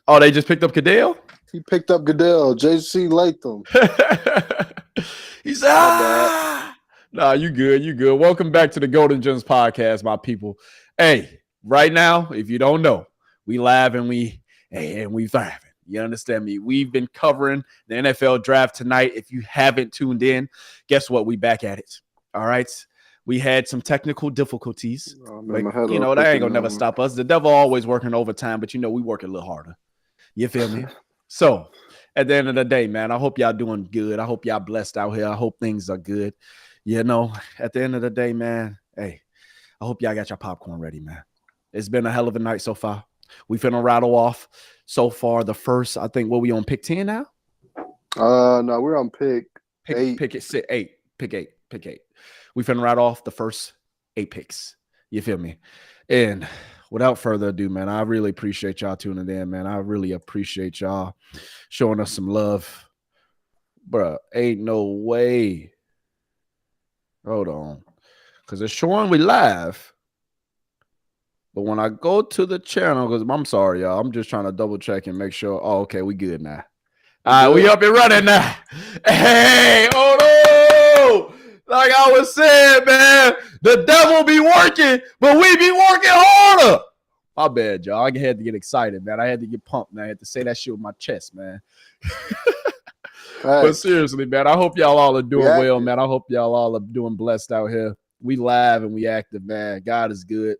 Oh, they just picked up Cadell? He picked up Goodell, J.C. Latham. He said, Nah, you good. You good. Welcome back to the Golden Gems podcast, my people. Hey, right now, if you don't know, we live and we thriving. You understand me? We've been covering the NFL draft tonight. If you haven't tuned in, guess what? We back at it. All right. We had some technical difficulties. But, you know, that ain't going to never stop us. The devil always working overtime, but, you know, we work a little harder. You feel me? So, at the end of the day, man, I hope y'all doing good. I hope y'all blessed out here. I hope things are good. You know, at the end of the day, man, hey, I hope y'all got your popcorn ready, man. It's been a hell of a night so far. We finna rattle off so far the first, I think, what we on pick 10 now? No, we're on pick 8. Pick eight. We finna rattle off the first 8 picks. You feel me? And without further ado, man, I really appreciate y'all tuning in, man. I really appreciate y'all showing us some love. Bruh, ain't no way. Hold on. Because it's showing we live. But when I go to the channel, because I'm sorry, y'all. I'm just trying to double check and make sure. Oh, okay, we good now. All right, we up and running now. Hey, oh no. Like I was saying, man, the devil be working, but we be working harder. My bad, y'all. I had to get excited, man. I had to get pumped, man. I had to say that shit with my chest, man. But seriously, man, I hope y'all all are doing well, man. I hope y'all all are doing blessed out here. We live and we active, man. God is good.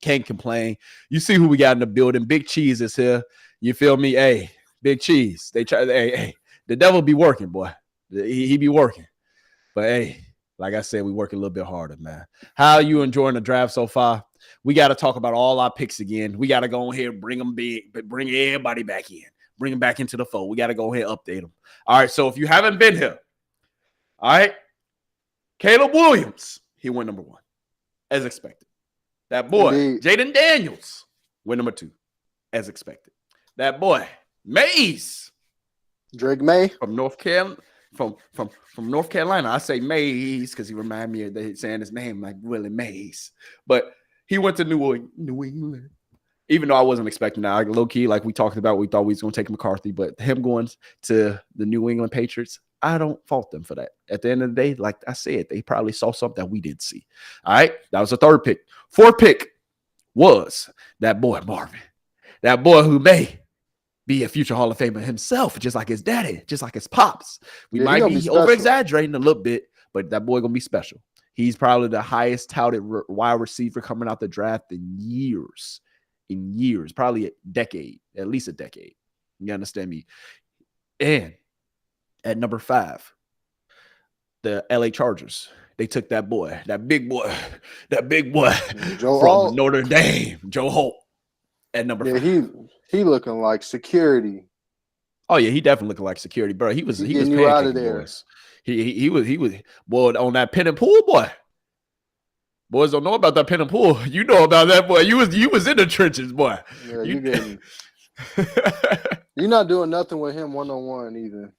Can't complain. You see who we got in the building. Big Cheese is here. You feel me? Hey, Big Cheese. They try. Hey, the devil be working, boy. He be working. But hey, like I said, we work a little bit harder, man. How are you enjoying the draft so far? We got to talk about all our picks again. We got to go ahead and bring everybody back in. Bring them back into the fold. We got to go ahead and update them. All right, so if you haven't been here, all right, Caleb Williams, he went number 1, as expected. That boy, Jaden Daniels, went number 2, as expected. That boy, Mays, Drake May from North Carolina. From North Carolina, I say Mays because he reminded me of saying his name like Willie Mays. But he went to New England. Even though I wasn't expecting that, low key, like we talked about, we thought we was going to take McCarthy, but him going to the New England Patriots, I don't fault them for that. At the end of the day, like I said, they probably saw something that we didn't see. All right, that was the 3rd pick. 4th pick was that boy Marvin, that boy who may be a future Hall of Famer himself, just like his daddy, just like his pops. We might be over-exaggerating a little bit, but that boy gonna be special. He's probably the highest touted wide receiver coming out the draft in years, probably a decade, at least a decade. You understand me? And at number 5, the LA Chargers. They took that boy, that big boy Joe from Holt. Notre Dame, Joe Holt, at number 5. He looking like security. Oh yeah, he definitely looking like security, bro. He was you out of there. Boys. He was boy on that pin and pool, boy. Boys don't know about that pin and pool. You know about that, boy. You was in the trenches, boy. Yeah, you're not doing nothing with him 1-on-1 either.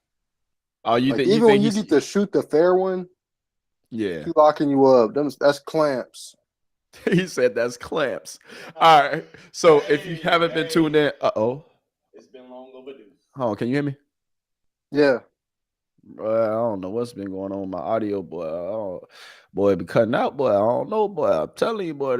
Oh, even when you get to shoot the fair one, yeah, he locking you up. That's clamps. He said that's clamps. All right. So if you haven't been tuned in, it's been long overdue. Oh, can you hear me? Yeah. I don't know what's been going on with my audio, boy. Boy, it be cutting out, boy. I don't know, boy. I'm telling you, boy.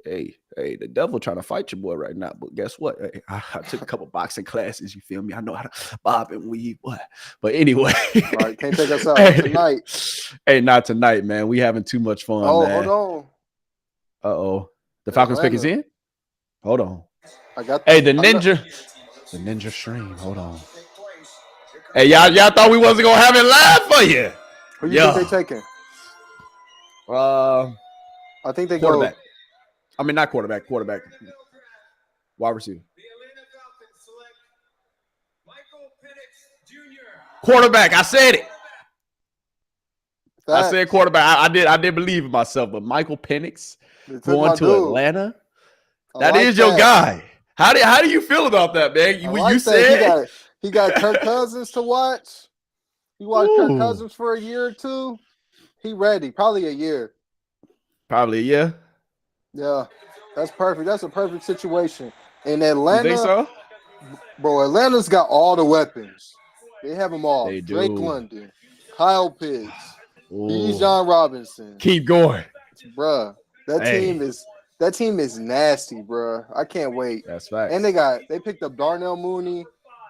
Hey, the devil trying to fight you, boy, right now. But guess what? Hey, I took a couple boxing classes. You feel me? I know how to bob and weave, boy. But anyway, all right, can't take us out tonight. Hey, not tonight, man. We having too much fun. Oh, man. hold on. The Falcons pick is in. Hold on. The ninja stream. Hold on. Hey, y'all thought we wasn't gonna have it live for you. Who you think they taking? I think they quarterback. I mean, not quarterback. Wide receiver. Quarterback. I said it. I said quarterback. I did believe in myself, but Michael Penix going to Atlanta. That is your guy. How do you feel about that, man? You said he got Kirk Cousins to watch. You watch Kirk Cousins for a year or 2. He ready. Probably a year. Yeah, that's perfect. That's a perfect situation. In Atlanta, you think so? Bro, Atlanta's got all the weapons. They have them all. They Drake do. London, Kyle Pitts, Ooh. Bijan Robinson. Keep going. Bruh, that Hey. team is nasty, bruh. I can't wait. That's facts. And they picked up Darnell Mooney.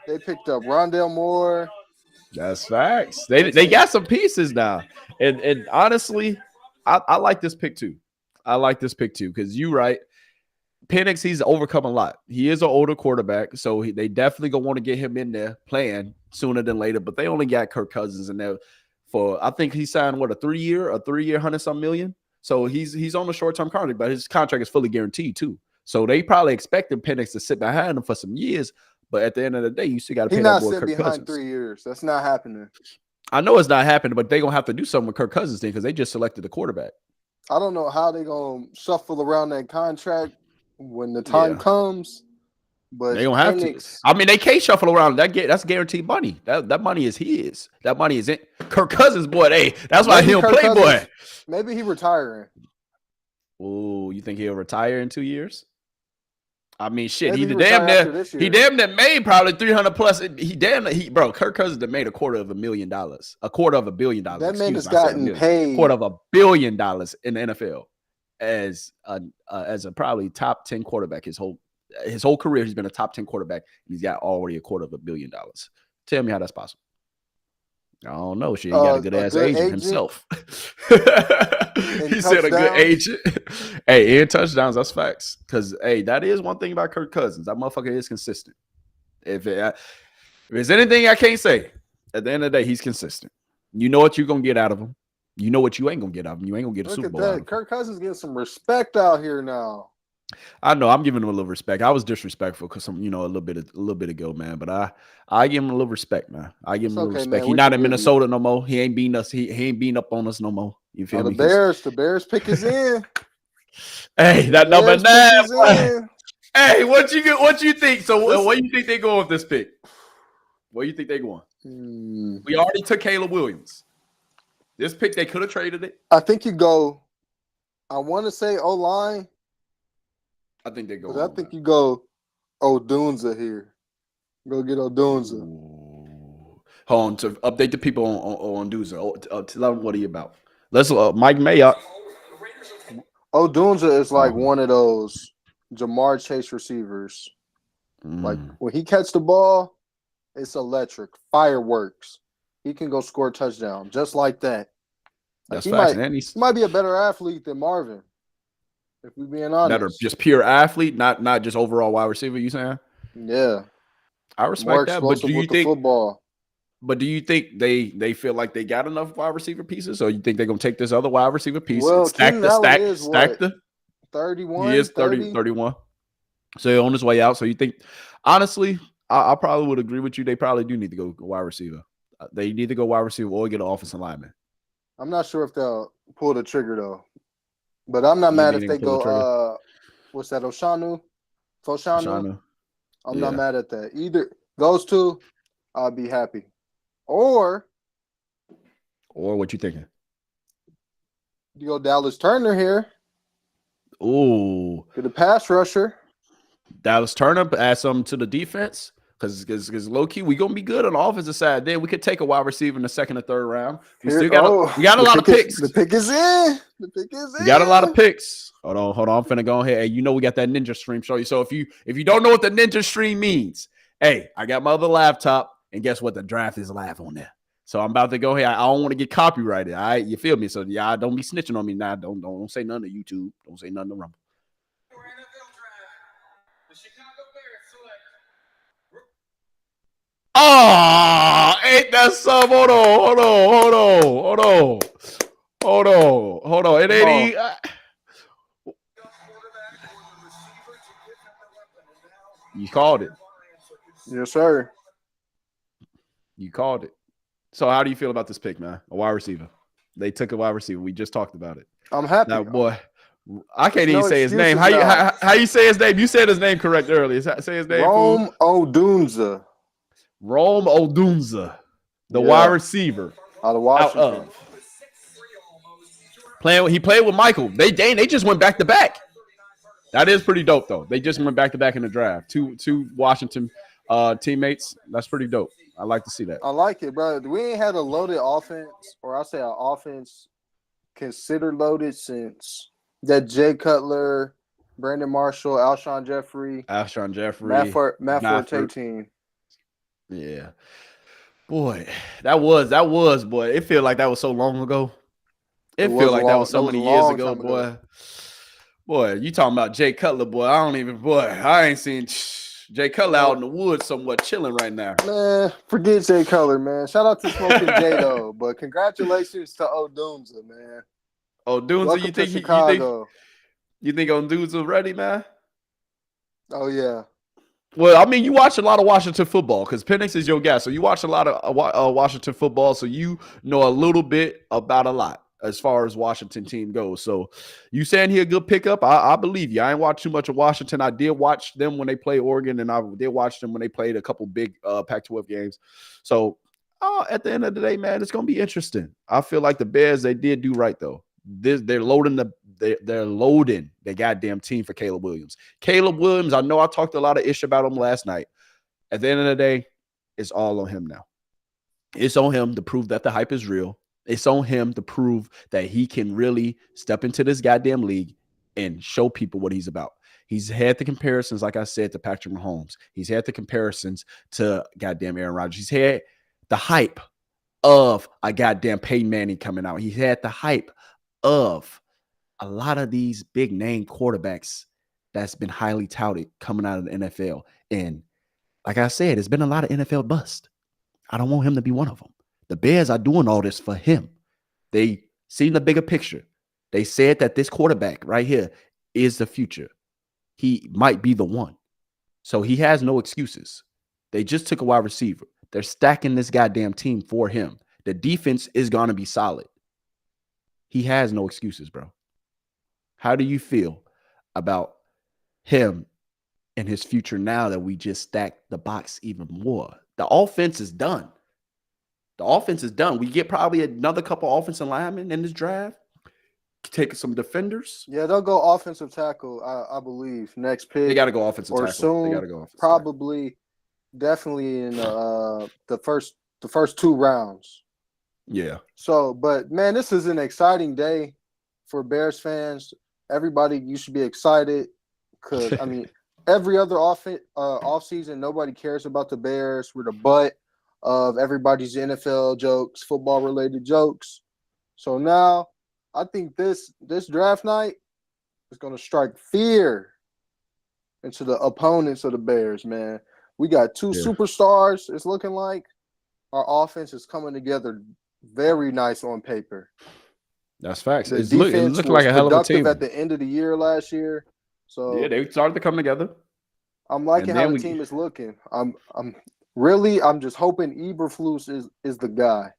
They picked up Rondell Moore. That's facts. They got some pieces now. And honestly, I like this pick too. I like this pick too because you right. Penix, he's overcome a lot. He is an older quarterback, so they definitely gonna want to get him in there playing sooner than later. But they only got Kirk Cousins in there for I think he signed what a 3-year, 100-some million. So he's on a short-term contract, but his contract is fully guaranteed too. So they probably expected Penix to sit behind him for some years. But at the end of the day, you still got to pay that boy Kirk Cousins. He's not sitting behind 3 years. That's not happening. I know it's not happening, but they're gonna have to do something with Kirk Cousins then because they just selected the quarterback. I don't know how they're gonna shuffle around that contract when the time comes, but they don't have to. I mean, they can't shuffle around. That's guaranteed money. That money is his. That money is in Kirk Cousins, boy. Hey, that's why he'll play, boy. Maybe he retiring. Oh, you think he'll retire in 2 years? I mean, shit. Maybe He damn near made probably 300 plus. Kirk Cousins made $250,000. $250 million. That man has gotten paid $250 million in the NFL as a probably top 10 quarterback his whole career. He's been a top 10 quarterback. And he's got already $250 million. Tell me how that's possible. I don't know. She ain't got a good ass agent himself. He said a good agent. Hey, in touchdowns, that's facts. Because that is one thing about Kirk Cousins. That motherfucker is consistent. If there's anything I can't say, at the end of the day, he's consistent. You know what you're gonna get out of him. You know what you ain't gonna get out of him. You ain't gonna get a Super Bowl. Look at that. Kirk Cousins getting some respect out here now. I know I'm giving him a little respect. I was disrespectful because a little bit ago, man. But I give him a little respect, man. I give him a little respect. He's not in Minnesota no more. He ain't beating us. He ain't beating up on us no more. You feel me? The Bears pick is in. Hey, that number 9. Hey, what you think? So what do you think they going with this pick? Where you think they going? We already took Caleb Williams. This pick they could have traded it. I think you go. I want to say O-line. I think they go. I think you go Odunze here. Go get Odunze. Hold on to update the people on Odunze. Tell them what are you about. Let's Mike Mayock. Odunze is like one of those Jamar Chase receivers. Like when he catch the ball, it's electric, fireworks. He can go score a touchdown just like that. Like he might be a better athlete than Marvin. If we're being honest. Better, just pure athlete, not just overall wide receiver, you saying? Yeah. I respect that. But do you think football? But do you think they feel like they got enough wide receiver pieces, or you think they're gonna take this other wide receiver piece, stack the 31? He is 31. So he's on his way out. So you think, honestly, I probably would agree with you. They probably do need to go wide receiver. They need to go wide receiver or get an offensive lineman. I'm not sure if they'll pull the trigger though. But I'm not mad if they go. What's that? Fashanu? I'm not mad at that. Either those two, I'll be happy. Or what you thinking? You go Dallas Turner here. Ooh, get a pass rusher. Dallas Turner add something to the defense because low key we gonna be good on the offensive side. Then we could take a wide receiver in the second or third round. We got a lot of picks. The pick is in. We got a lot of picks. Hold on. I'm finna go ahead. Hey, we got that Ninja Stream show you. So if you don't know what the Ninja Stream means, hey, I got my other laptop, and guess what? The draft is live on there. So I'm about to go ahead. I don't want to get copyrighted. All right, you feel me? So y'all don't be snitching on me now. Don't say nothing to YouTube. Don't say nothing to Rumble. Oh, ain't that some? Hold on. It ain't. You called it. Yes, sir. You called it. So how do you feel about this pick, man? A wide receiver. They took a wide receiver. We just talked about it. I'm happy. Now, boy, I can't even say his name. How you say his name? You said his name correct earlier. Say his name. Rome Odunze. Rome Odunze, the wide receiver out of Washington. He played with Michael. They just went back to back. That is pretty dope though. They just went back to back in the draft. Two Washington teammates. That's pretty dope. I like to see that. I like it, bro. We ain't had a loaded offense, or I say an offense considered loaded since that Jay Cutler, Brandon Marshall, Alshon Jeffrey, Matt Forte team. Yeah. Boy, that was, boy. It feel like that was so long ago. It feel like that was so many years ago, boy. Boy, you talking about Jay Cutler, boy. I ain't seen Jay Cutler out in the woods somewhat chilling right now. Man, forget Jay Cutler, man. Shout out to Smoking Jay, though. But congratulations to Odunza, man. Odunza, you think Odunza ready, man? Oh, yeah. Well, I mean, you watch a lot of Washington football because Penix is your guy. So you watch a lot of Washington football. So you know a little bit about a lot as far as Washington team goes. So you saying he a good pickup? I believe you. I ain't watched too much of Washington. I did watch them when they play Oregon, and I did watch them when they played a couple big Pac-12 games. So at the end of the day, man, it's going to be interesting. I feel like the Bears, they did do right, though. They're loading the goddamn team for Caleb Williams. Caleb Williams, I know I talked a lot of ish about him last night. At the end of the day, it's all on him now. It's on him to prove that the hype is real. It's on him to prove that he can really step into this goddamn league and show people what he's about. He's had the comparisons, like I said, to Patrick Mahomes. He's had the comparisons to goddamn Aaron Rodgers. He's had the hype of a goddamn Peyton Manning coming out. He's had the hype of a lot of these big name quarterbacks that's been highly touted coming out of the NFL. And like I said, it's been a lot of NFL bust. I don't want him to be one of them. The Bears are doing all this for him. They seen the bigger picture. They said that this quarterback right here is the future. He might be the one. So he has no excuses. They just took a wide receiver. They're stacking this goddamn team for him. The defense is going to be solid. He has no excuses, bro. How do you feel about him and his future now that we just stacked the box even more? The offense is done. We get probably another couple offensive linemen in this draft. Take some defenders. Yeah, they'll go offensive tackle, I believe. Next pick. They got to go offensive tackle. Soon, they got to go offensive probably, definitely in the first 2 rounds. Yeah. So, but man, this is an exciting day for Bears fans. Everybody, you should be excited because I mean, every other offseason, nobody cares about the Bears. We're the butt of everybody's NFL jokes, football related jokes. So now, I think this draft night is going to strike fear into the opponents of the Bears. Man, we got 2 superstars. It's looking like our offense is coming together. Very nice on paper. That's facts. It looked like a hell of a team at the end of the year last year. So yeah, they started to come togetger. I'm liking how the team is looking. I'm just hoping Eberflus is the guy.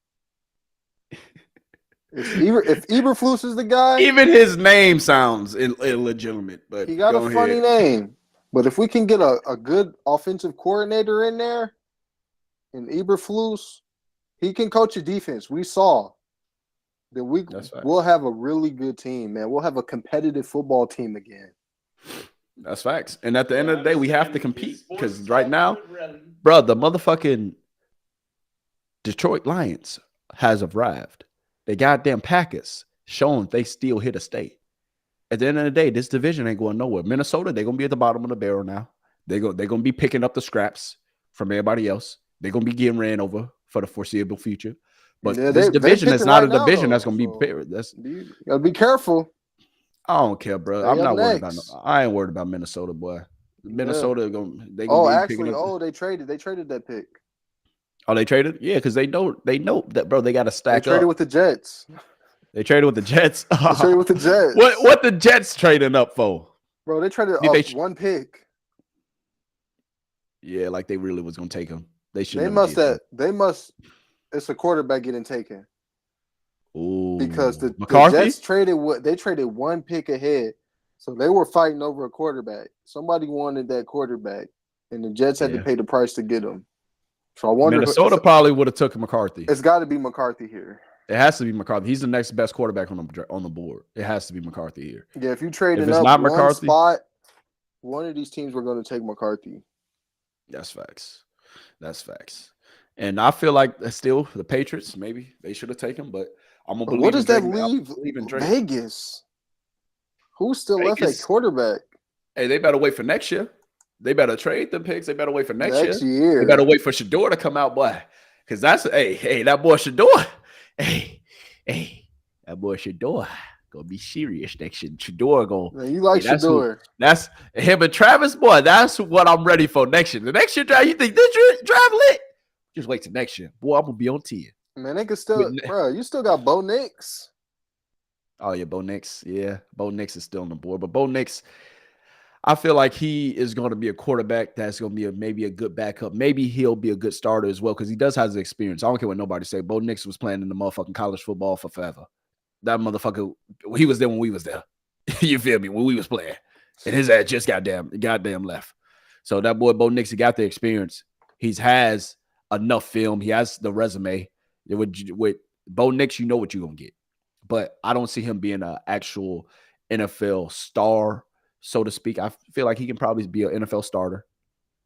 If Eberflus is the guy, even his name sounds illegitimate, but he got a funny name. But if we can get a good offensive coordinator in there, and Eberflus, he can coach a defense. We saw that we'll have a really good team, man. We'll have a competitive football team again. That's facts. And at the end of the day, we have to compete because right now, bro, the motherfucking Detroit Lions has arrived. They goddamn Packers showing they still here to stay. At the end of the day, this division ain't going nowhere. Minnesota, they're going to be at the bottom of the barrel now. They're going to be picking up the scraps from everybody else. They're going to be getting ran over for the foreseeable future. But this division is not a division that's going to be – you got to be careful. I don't care, bro. I'm not worried about I ain't worried about Minnesota, boy. Minnesota they gonna be picking up. They traded that pick. Oh, they traded? Yeah, because they know that, bro. They got to stack up. They traded with the Jets. They traded with the Jets. They traded with the Jets. What the Jets trading up for? Bro, they traded up one pick. Yeah, like they really was gonna take him. They must. It's a quarterback getting taken. Ooh, because the Jets traded one pick ahead, so they were fighting over a quarterback. Somebody wanted that quarterback, and the Jets had to pay the price to get him. So I wonder. Minnesota probably would have took McCarthy. It's got to be McCarthy here. It has to be McCarthy. He's the next best quarterback on the board. It has to be McCarthy here. Yeah, if you trade up one spot, one of these teams were going to take McCarthy. That's facts. That's facts. And I feel like still the Patriots, maybe they should have taken him, but I'm gonna But believe what does that in Drake. leave Believe in Drake. Vegas? Who's still left at Vegas. quarterback? Hey, they better wait for next year. They better trade them picks. They better wait for next year. They better wait for Shador to come out, boy. Because that's that boy Shador. Hey, that boy Shador gonna be serious next year. Shador gonna. Man, you like Shador? That's him and Travis, boy. That's what I'm ready for next year. The next year draft, you think this draft lit? Just wait till next year, boy. I'm gonna be on 10. Man, they can still, bro. You still got Bo Nix. Oh yeah, Bo Nix. Yeah, Bo Nix is still on the board, but Bo Nix, I feel like he is going to be a quarterback that's going to be maybe a good backup. Maybe he'll be a good starter as well because he does have the experience. I don't care what nobody say. Bo Nix was playing in the motherfucking college football for forever. That motherfucker, he was there when we was there. You feel me? When we was playing, and his ass just goddamn left. So that boy Bo Nix, he got the experience. He has enough film. He has the resume. With Bo Nix, you know what you're gonna get. But I don't see him being an actual NFL star, so to speak. I feel like he can probably be an NFL starter,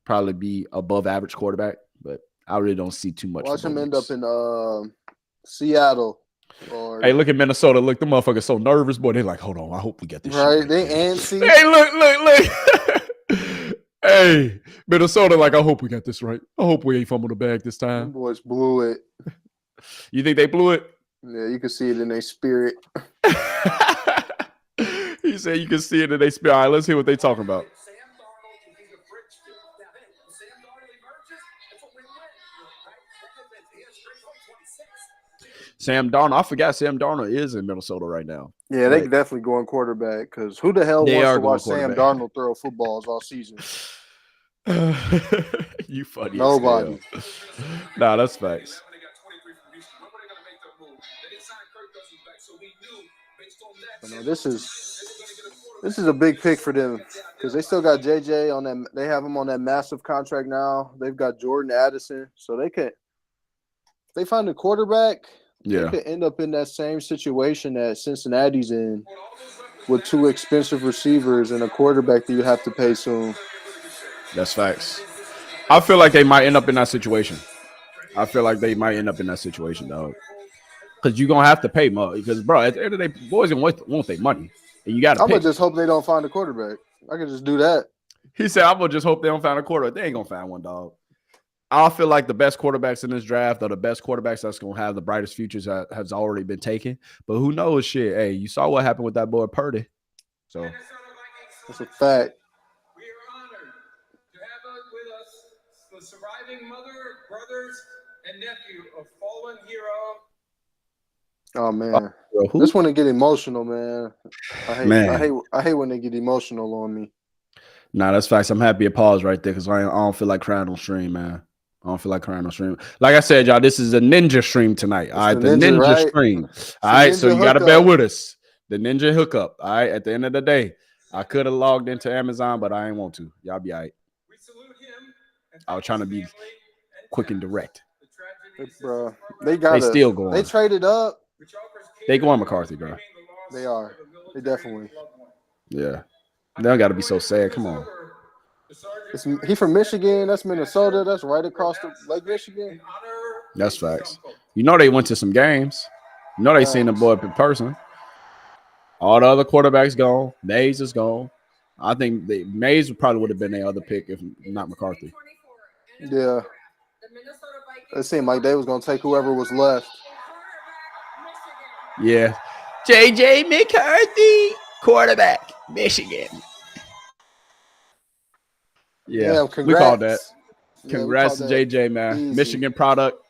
probably be above average quarterback, but I really don't see too much. Watch him end up in Seattle. Hey, look at Minnesota. Look, the motherfucker's so nervous, boy. They're like, hold on, I hope we get this right. shit. They antsy. Hey, look. Hey, Minnesota, like, I hope we got this right. I hope we ain't fumbled the bag this time. Them boys blew it. You think they blew it? Yeah, you can see it in their spirit. He said you can see it in their spirit. All right, let's hear what they talking about. Sam Darnold. I forgot Sam Darnold is in Minnesota right now. Yeah, they definitely going quarterback because who the hell wants to watch Sam Darnold throw footballs all season? You funny. Nobody. Nah, that's facts. No, this is a big pick for them because they still got JJ on that. They have him on that massive contract now. They've got Jordan Addison, so they could. If they find a quarterback, they could end up in that same situation that Cincinnati's in, with two expensive receivers and a quarterback that you have to pay soon. That's facts. I feel like they might end up in that situation. Dog. Because you're going to have to pay more. Because, bro, at the end of the day, boys going to want their money. And you got to pay. I'm going to just hope they don't find a quarterback. I can just do that. He said, I'm going to just hope they don't find a quarterback. They ain't going to find one, dog. I feel like the best quarterbacks in this draft are the best quarterbacks that's going to have the brightest futures that has already been taken. But who knows, shit. Hey, you saw what happened with that boy Purdy. So that's a fact. We are honored to have with us the surviving mother, brothers, and nephew of fallen hero. Oh man, this one to get emotional, man. I hate when they get emotional on me. Nah, that's facts. I'm happy it paused right there because I don't feel like crying on stream, man. Like I said, y'all, this is a ninja stream tonight. All right, the ninja stream. All right, so you got to bear with us. The ninja hookup. All right, at the end of the day, I could have logged into Amazon, but I ain't want to. Y'all be all right. We salute him. I was trying to be quick and direct. Bro, they still going. They traded up. They going McCarthy, bro. They are. They definitely. Yeah. They don't got to be so sad. Come on. He from Michigan. That's Minnesota. That's right across the Lake Michigan. That's facts. You know they went to some games. You know they seen the boy in person. All the other quarterbacks gone. Mays is gone. I think Mays probably would have been their other pick if not McCarthy. Yeah. It seemed like they was going to take whoever was left. Yeah. J.J. McCarthy, quarterback, Michigan. Yeah, we called that. Congrats to JJ, man. Easy. Michigan product.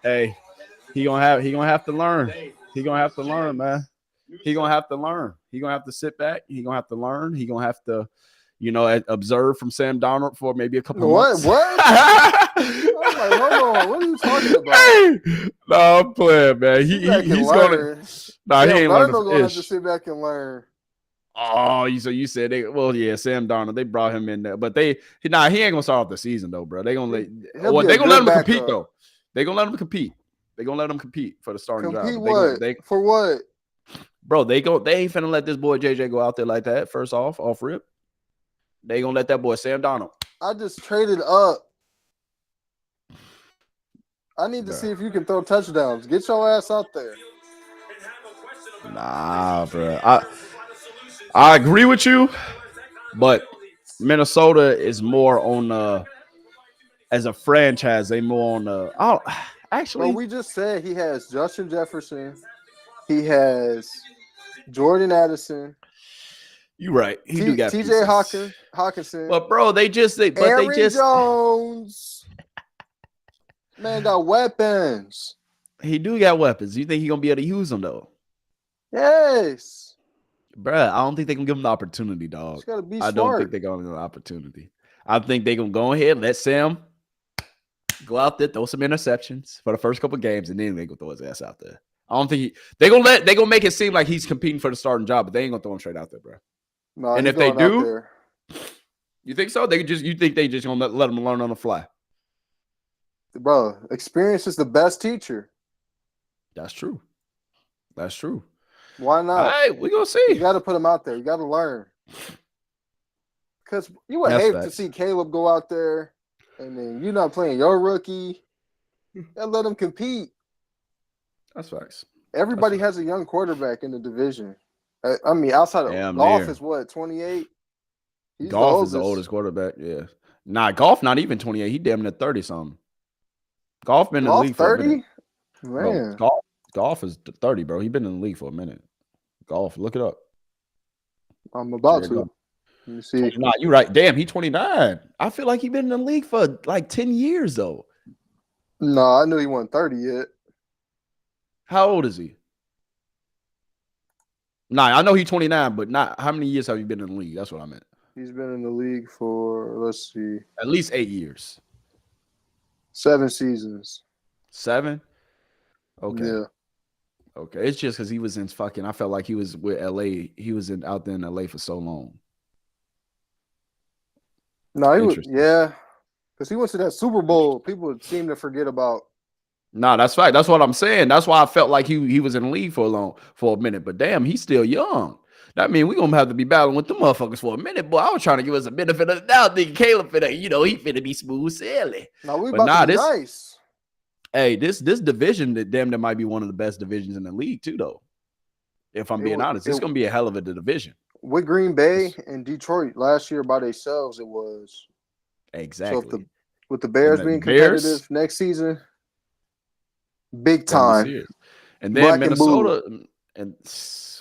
Hey, he gonna have to learn. He gonna have to learn, man. He gonna have to learn. He gonna have to sit back. He gonna have to learn. He gonna have to, observe from Sam Darnold for maybe a couple months. What? I'm like, hold on. What are you talking about? Hey, no, I'm playing, man. He's gonna. Nah, he ain't learning. Gonna have to sit back and learn. Oh, so you said Sam Darnold. They brought him in there, but he ain't gonna start off the season though, bro. They gonna let him compete though. They gonna let him compete. They gonna let him compete for the starting job. For what? Bro, they ain't finna let this boy JJ go out there like that. First off rip. They gonna let that boy Sam Darnold I just traded up. I need to see if you can throw touchdowns. Get your ass out there. Nah, bro. I agree with you, but Minnesota is more on as a franchise. They more on actually. Bro, we just said he has Justin Jefferson. He has Jordan Addison. You right. He do got TJ pieces. Hawkinson. But bro, they just Aaron Jones. Man got weapons. He do got weapons. You think he gonna be able to use them though? Yes. Bruh, I don't think they can give him the opportunity, dog. Just gotta be I smart. don't think they're gonna give him the opportunity. I think they're gonna go ahead, let Sam go out there, throw some interceptions for the first couple games, and then they gonna throw his ass out there. I don't think they gonna make it seem like he's competing for the starting job, but they ain't gonna throw him straight out there, bro. No, and if they do, you think so? You think they just gonna let him learn on the fly? Bro, experience is the best teacher. That's true. That's true. Why not? All right, we gonna see. You got to put him out there. You got to learn. Because you would hate to see Caleb go out there and then you're not playing your rookie. And let him compete. That's facts. Everybody has a young quarterback in the division. I mean, outside of Goff is what, 28? Goff is the oldest quarterback, yeah. Nah, Goff not even 28. He damn near 30-something. Goff been in the league for 30? Man. Bro, Goff is 30, bro. He been in the league for a minute. Goff, look it up. I'm about to. Let me see. Nah, you right. Damn, he 29. I feel like he been in the league for like 10 years, though. No, I knew he wasn't 30 yet. How old is he? Nah, I know he's 29, but not how many years have you been in the league? That's what I meant. He's been in the league for, let's see. At least 8 years. 7 seasons. 7? Okay. Yeah. Okay. It's just because he was in fucking, I felt like he was with LA. He was out there in LA for so long. No, he was, yeah. Because he went to that Super Bowl. People seem to forget about. Nah, that's right. That's what I'm saying. That's why I felt like he was in the league for a minute. But damn, he's still young. That means we're gonna have to be battling with the motherfuckers for a minute. Boy, I was trying to give us a benefit of the doubt, thinking Caleb finna, he finna be smooth sailing. Now we about to be nice. Hey, this division that damn that might be one of the best divisions in the league too, though. If I'm being honest, it's gonna be a hell of a division. With Green Bay and Detroit last year by themselves, it was exactly. So with the Bears being competitive next season, big time. And then Minnesota and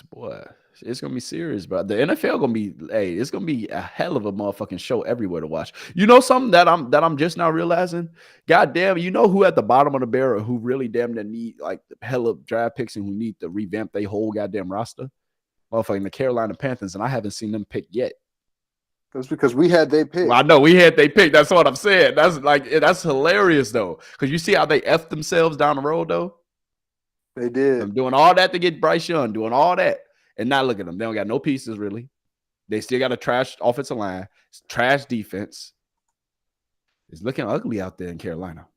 boy, it's gonna be serious, bro. The NFL gonna be, it's gonna be a hell of a motherfucking show everywhere to watch. You know something that I'm just now realizing? God damn, you know who at the bottom of the barrel who really damn near need like hell of draft picks and who need to revamp their whole goddamn roster? Motherfucking the Carolina Panthers, and I haven't seen them pick yet. That's because we had they pick. Well, I know we had they pick. That's what I'm saying. That's hilarious though, because you see how they effed themselves down the road though. They did. I'm doing all that to get Bryce Young, doing all that. And now look at them. They don't got no pieces, really. They still got a trash offensive line, trash defense. It's looking ugly out there in Carolina.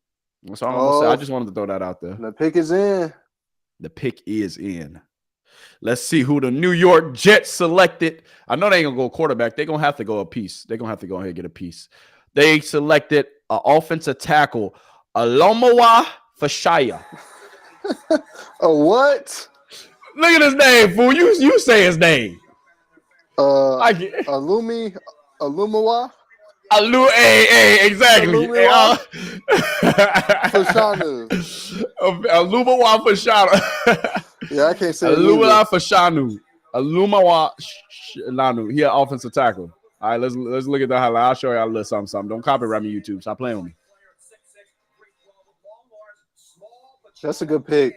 That's all I'm going to say. I just wanted to throw that out there. The pick is in. The pick is in. Let's see who the New York Jets selected. I know they ain't going to go quarterback. They're going to have to go a piece. They're going to have to go ahead and get a piece. They selected an offensive tackle, Alomawa Fashaya. A what? Look at his name, fool. You say his name. Alumawa. Exactly. Fashanu. Alumawa Fashanu. Yeah, I can't say Alumawa Fashanu. Alumawa Fashanu. He an offensive tackle. All right, let's look at the highlight. I'll show you a little something. Don't copyright me, YouTube. Stop playing with me. That's a good pick.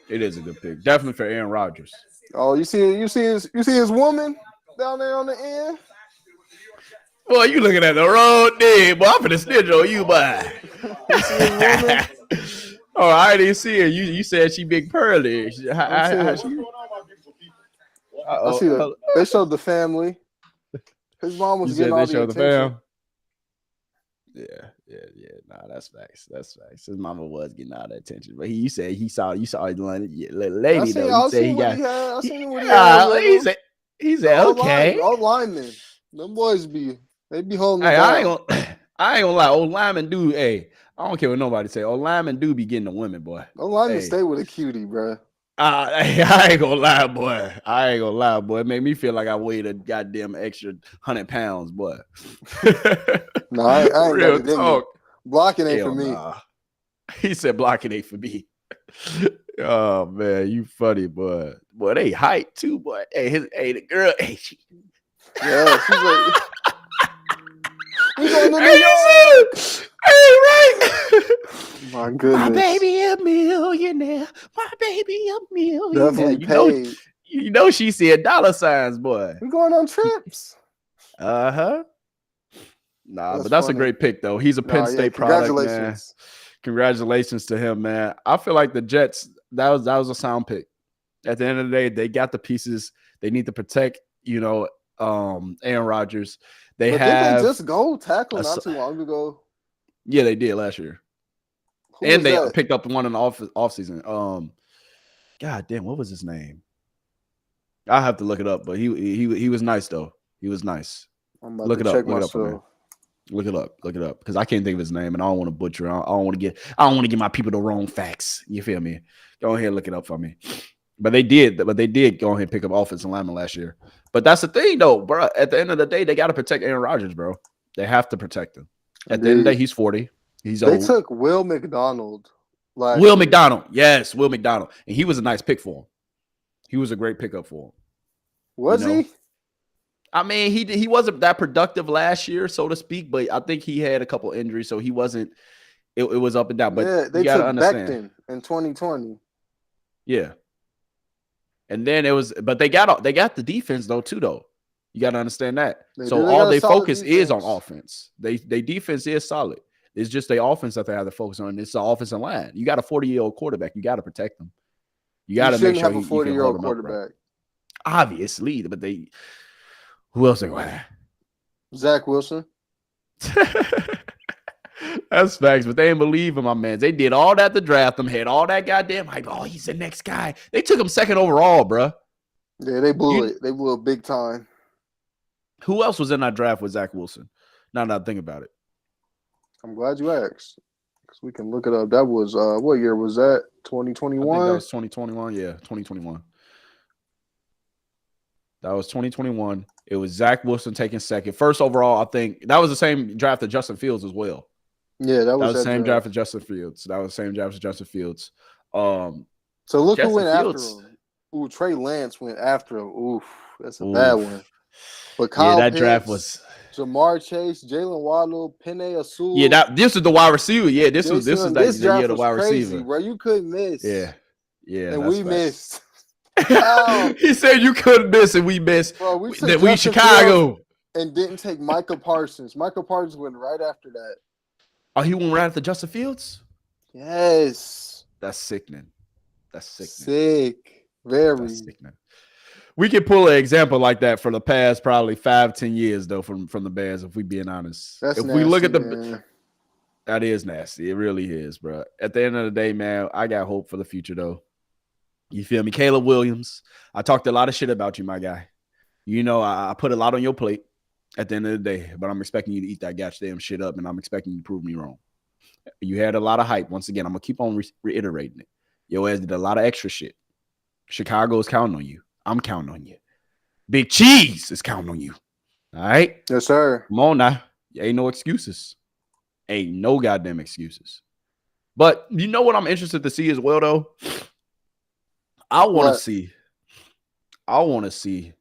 It is a good pick. Definitely for Aaron Rodgers. Oh, you see his woman down there on the end? Boy, you looking at the road there, boy. I'm finna snitch on you, boy. You see his woman? Oh, I didn't see her. You said she big pearly. I see that. They showed the family. His mom was getting all the attention. Yeah. Nah, that's facts. His mama was getting all the attention, but you said you saw his lady though. He said okay. All linemen. Them boys be They be holding Hey, it I down. ain't gonna lie. Old lineman do. Hey, I don't care what nobody say. Old lineman do be getting the women, boy. Don't let me Hey. stay with a cutie, bro. I ain't gonna lie, boy. I ain't gonna lie, boy. It made me feel like I weighed a goddamn extra 100 pounds, boy. No, I ain't got Real it in me. talk. Blocking ain't Hell for me. nah. He said blocking ain't for me. Oh man, you funny, boy. Boy, they hype too, boy. Hey, the girl. Hey, Yeah, she's like, we going to New Hey, York. hey, right. My goodness. My baby a millionaire. My baby a millionaire. Definitely You know she said dollar signs, boy. We going on trips. Uh-huh. Nah, That's but that's funny. a great pick, though. He's a Penn State product, man. Congratulations. Congratulations to him, man. I feel like the Jets, that was a sound pick. At the end of the day, they got the pieces. They need to protect, Aaron Rodgers. Didn't they just go tackle not too long ago? Yeah, they did last year. And they picked up the one in the offseason. God damn, what was his name? I have to look it up, but he was nice though. He was nice. I'm about to check myself. Look it up, because I can't think of his name, and I don't want to butcher. I don't want to get my people the wrong facts. You feel me? Go ahead and look it up for me. But they did go ahead and pick up offensive lineman last year. But that's the thing, though, bro. At the end of the day, they got to protect Aaron Rodgers, bro. They have to protect him. At the end of the day, he's 40. He's old. They took Will McDonald last year. McDonald. Yes, Will McDonald. And he was a nice pick for him. He was a great pickup for him. Was he? I mean, he wasn't that productive last year, so to speak, but I think he had a couple injuries, so he wasn't – it was up and down. But yeah, they took Becton in 2020. Yeah. And then but they got the defense, though, too, though. You got to understand that. So all they focus is on offense. They defense is solid. It's just the offense that they have to focus on. It's the offensive line. You got a 40-year-old quarterback. You got to protect him. You got to make sure have a 40-year-old quarterback. Obviously, but who else they going to have? Zach Wilson. That's facts, but they didn't believe in my man. They did all that to draft him, had all that goddamn hype. Oh, he's the next guy. They took him second overall, bro. Yeah, they blew it. They blew it big time. Who else was in that draft with Zach Wilson? Now that I think about it. I'm glad you asked, because we can look it up. That was what year was that? 2021? I think that was 2021. Yeah, 2021. That was 2021. It was Zach Wilson taking second. First overall, I think that was the same draft that Justin Fields as well. Yeah, that was the same draft as Justin Fields. That was the same draft as Justin Fields. So look who went after him. Ooh, Trey Lance went after him. Oof, that's a bad one. But Kyle that Pitts, draft was Jamar Chase, Jalen Waddle, Penei Sewell. Yeah, this is the wide receiver. Yeah, this was the year the wide crazy, receiver. Bro, you couldn't miss. Yeah, and we missed. He said you couldn't miss, and we missed. Bro, we Chicago and didn't take Micah Parsons. Micah Parsons went right after that. Oh, he went right after Justin Fields? Yes. That's sickening. Sick. Very. That's sickening. We could pull an example like that for the past probably 5-10 years, though, from the Bears, if we're being honest. That's if nasty, we look at man. That is nasty. It really is, bro. At the end of the day, man, I got hope for the future, though. You feel me? Caleb Williams, I talked a lot of shit about you, my guy. You know, I put a lot on your plate at the end of the day, but I'm expecting you to eat that goddamn shit up, and I'm expecting you to prove me wrong. You had a lot of hype. Once again, I'm going to keep on reiterating it. Your ass did a lot of extra shit. Chicago's counting on you. I'm counting on you. Big Cheese is counting on you. All right? Yes, sir. Come on now. Ain't no excuses. Ain't no goddamn excuses. But you know what I'm interested to see as well, though? I want to see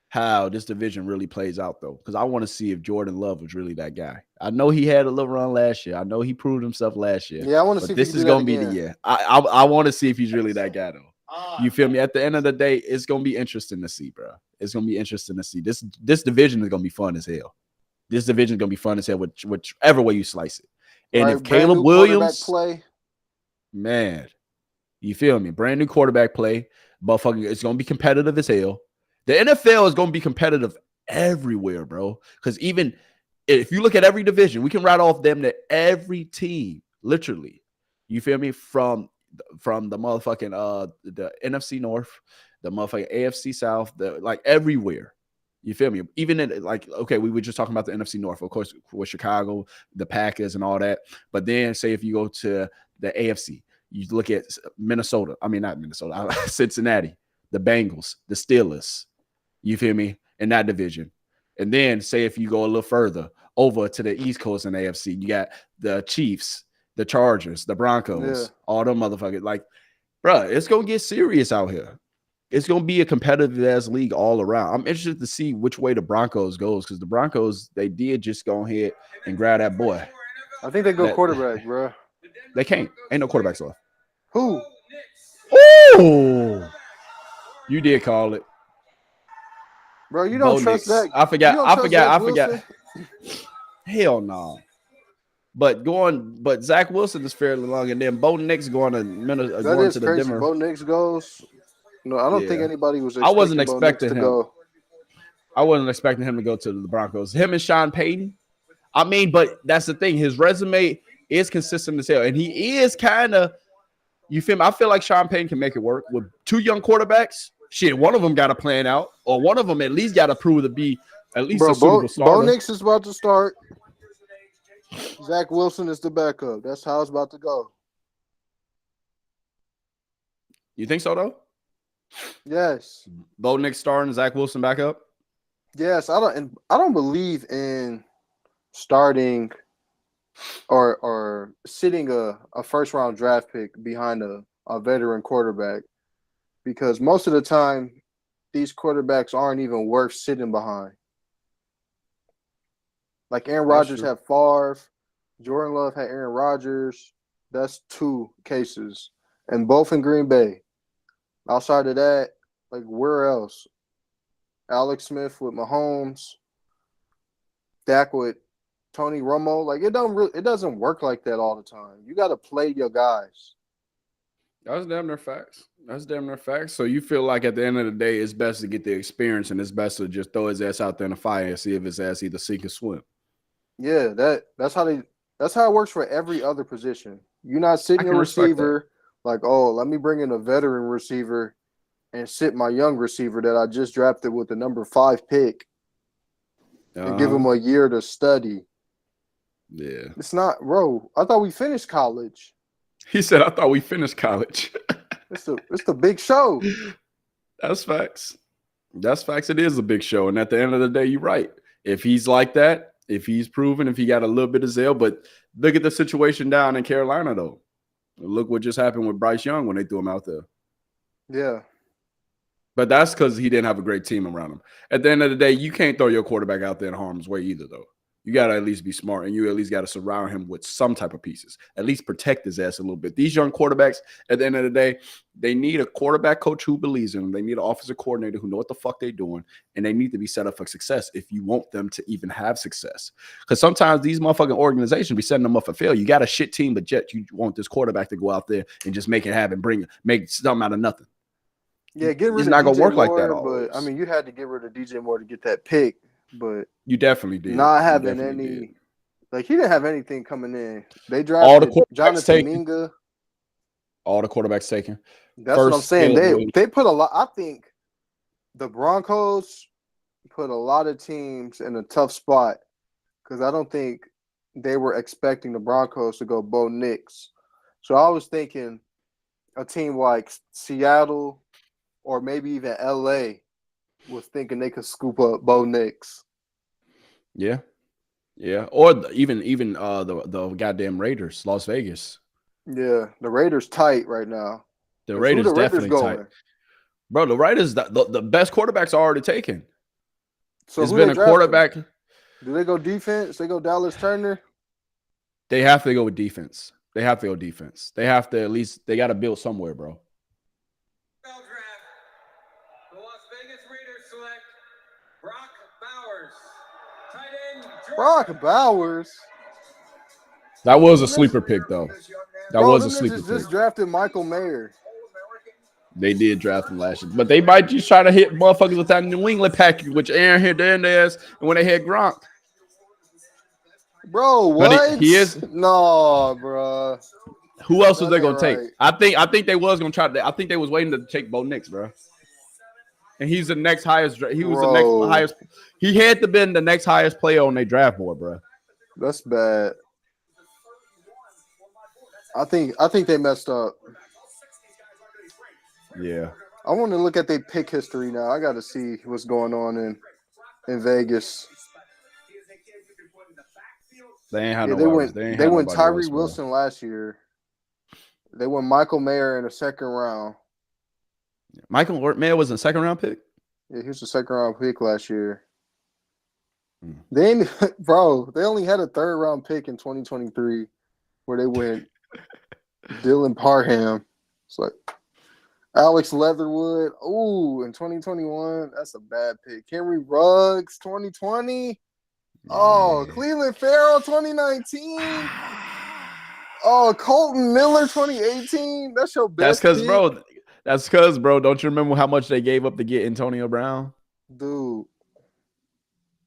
how this division really plays out, though, because I want to see if Jordan Love was really that guy. I know he had a little run last year. I know he proved himself last year. Yeah, I want to see if this is going to be the year. I want to see if he's really that guy, though. You feel me? At the end of the day, it's going to be interesting to see, bro. It's going to be interesting to see. This division is going to be fun as hell. This division is going to be fun as hell, whichever way you slice it. And if Caleb Williams, man, you feel me? Brand new quarterback play. Motherfucker, it's going to be competitive as hell. The NFL is going to be competitive everywhere, bro. Because even if you look at every division, we can write off them to every team, literally. You feel me? From the motherfucking the NFC North, the motherfucking AFC South, like everywhere. You feel me? Even in like, okay, we were just talking about the NFC North, of course, with Chicago, the Packers, and all that. But then, say if you go to the AFC, you look at Minnesota. I mean, not Minnesota, Cincinnati, the Bengals, the Steelers. You feel me? In that division. And then, say if you go a little further over to the East Coast in AFC, you got the Chiefs, the Chargers, the Broncos, all them motherfuckers. Like, bro, it's gonna get serious out here. It's gonna be a competitive ass league all around. I'm interested to see which way the Broncos goes because the Broncos, they did just go ahead and grab that boy. I think they go quarterback, bro. They can't. Ain't no quarterbacks left. Who? Oh, you did call it, bro. You don't trust that. I forgot. Hell no. But Zach Wilson is fairly long, and then Bo Nix going to the Denver. Bo Nix goes. No, I don't think anybody was. I wasn't expecting him to go. I wasn't expecting him to go to the Broncos. Him and Sean Payton. I mean, but that's the thing. His resume is consistent as hell, and he is kind of. You feel me? I feel like Sean Payton can make it work with two young quarterbacks. Shit, one of them got to plan out, or one of them at least got to prove to be at least a Super Bowl starter. Bo Nix is about to start. Zach Wilson is the backup. That's how it's about to go. You think so, though? Yes. Bo Nix starting, Zach Wilson backup? Yes. I don't believe in starting or sitting a first-round draft pick behind a veteran quarterback because most of the time these quarterbacks aren't even worth sitting behind. Like Aaron Rodgers had Favre, Jordan Love had Aaron Rodgers. That's two cases, and both in Green Bay. Outside of that, like where else? Alex Smith with Mahomes, Dak with Tony Romo. Like it doesn't work like that all the time. You got to play your guys. That's damn near facts. So you feel like at the end of the day, it's best to get the experience, and it's best to just throw his ass out there in the fire and see if his ass either sink or swim. Yeah, that's how it works for every other position. You're not sitting a receiver like, oh, let me bring in a veteran receiver and sit my young receiver that I just drafted with the number 5 pick and give him a year to study. Yeah. It's not, bro. I thought we finished college. He said, I thought we finished college. It's the big show. That's facts. It is a big show. And at the end of the day, you're right. If he's like that, if he's proven, if he got a little bit of zeal, but look at the situation down in Carolina, though. Look what just happened with Bryce Young when they threw him out there. Yeah. But that's because he didn't have a great team around him. At the end of the day, you can't throw your quarterback out there in harm's way either, though. You got to at least be smart, and you at least got to surround him with some type of pieces. At least protect his ass a little bit. These young quarterbacks, at the end of the day, they need a quarterback coach who believes in them. They need an offensive coordinator who know what the fuck they're doing, and they need to be set up for success if you want them to even have success. Because sometimes these motherfucking organizations be setting them up for failure. You got a shit team, but yet you want this quarterback to go out there and just make it happen, make something out of nothing. Yeah, get rid it's of not DJ gonna work Moore, like that. Always. But I mean, you had to get rid of DJ Moore to get that pick, but you definitely did. Not having any, like he didn't have anything coming in. They drafted Jonathan Minga. All the quarterbacks taken. That's what I'm saying. They put a lot. I think the Broncos put a lot of teams in a tough spot because I don't think they were expecting the Broncos to go Bo Nix. So I was thinking a team like Seattle or maybe even LA was thinking they could scoop up Bo Nix. Yeah. Yeah. Or even the goddamn Raiders, Las Vegas. Yeah. The Raiders tight right now. The Raiders definitely tight. Bro, the Raiders, the best quarterbacks are already taken. So it's been a quarterback. Do they go defense? They go Dallas Turner? They have to go with defense. They have to at least, they got to build somewhere, bro. The Las Vegas Raiders select Brock Bowers. Tight end. Brock Bowers? That was a sleeper pick, though. That was a sleeper pick. Just drafted Michael Mayer. They did draft him last year. But they might just try to hit motherfuckers with that New England package, which Aaron hit their ass and when they had Gronk. Bro, what? He is no, bro. Who else was they gonna take? I think they was gonna try to. I think they was waiting to take Bo Nix, bro. and he's the next highest. He was the Bro. next highest. He had to been the next highest player on their draft board, bro. That's bad. I think they messed up. Yeah. I want to look at their pick history now. I got to see what's going on in Vegas. They ain't had Yeah, no. they went Tyree Wilson last year. They went Michael Mayer in the second round. Michael Mayer was a second round pick. Yeah, he was a second round pick last year. Then, bro, they only had a third round pick in 2023 where they went Dylan Parham. It's like Alex Leatherwood. Ooh, in 2021, that's a bad pick. Henry Ruggs, 2020. Oh, Cleveland Farrell, 2019. Oh, Colton Miller, 2018. That's your best. That's because, bro. Don't you remember how much they gave up to get Antonio Brown? Dude.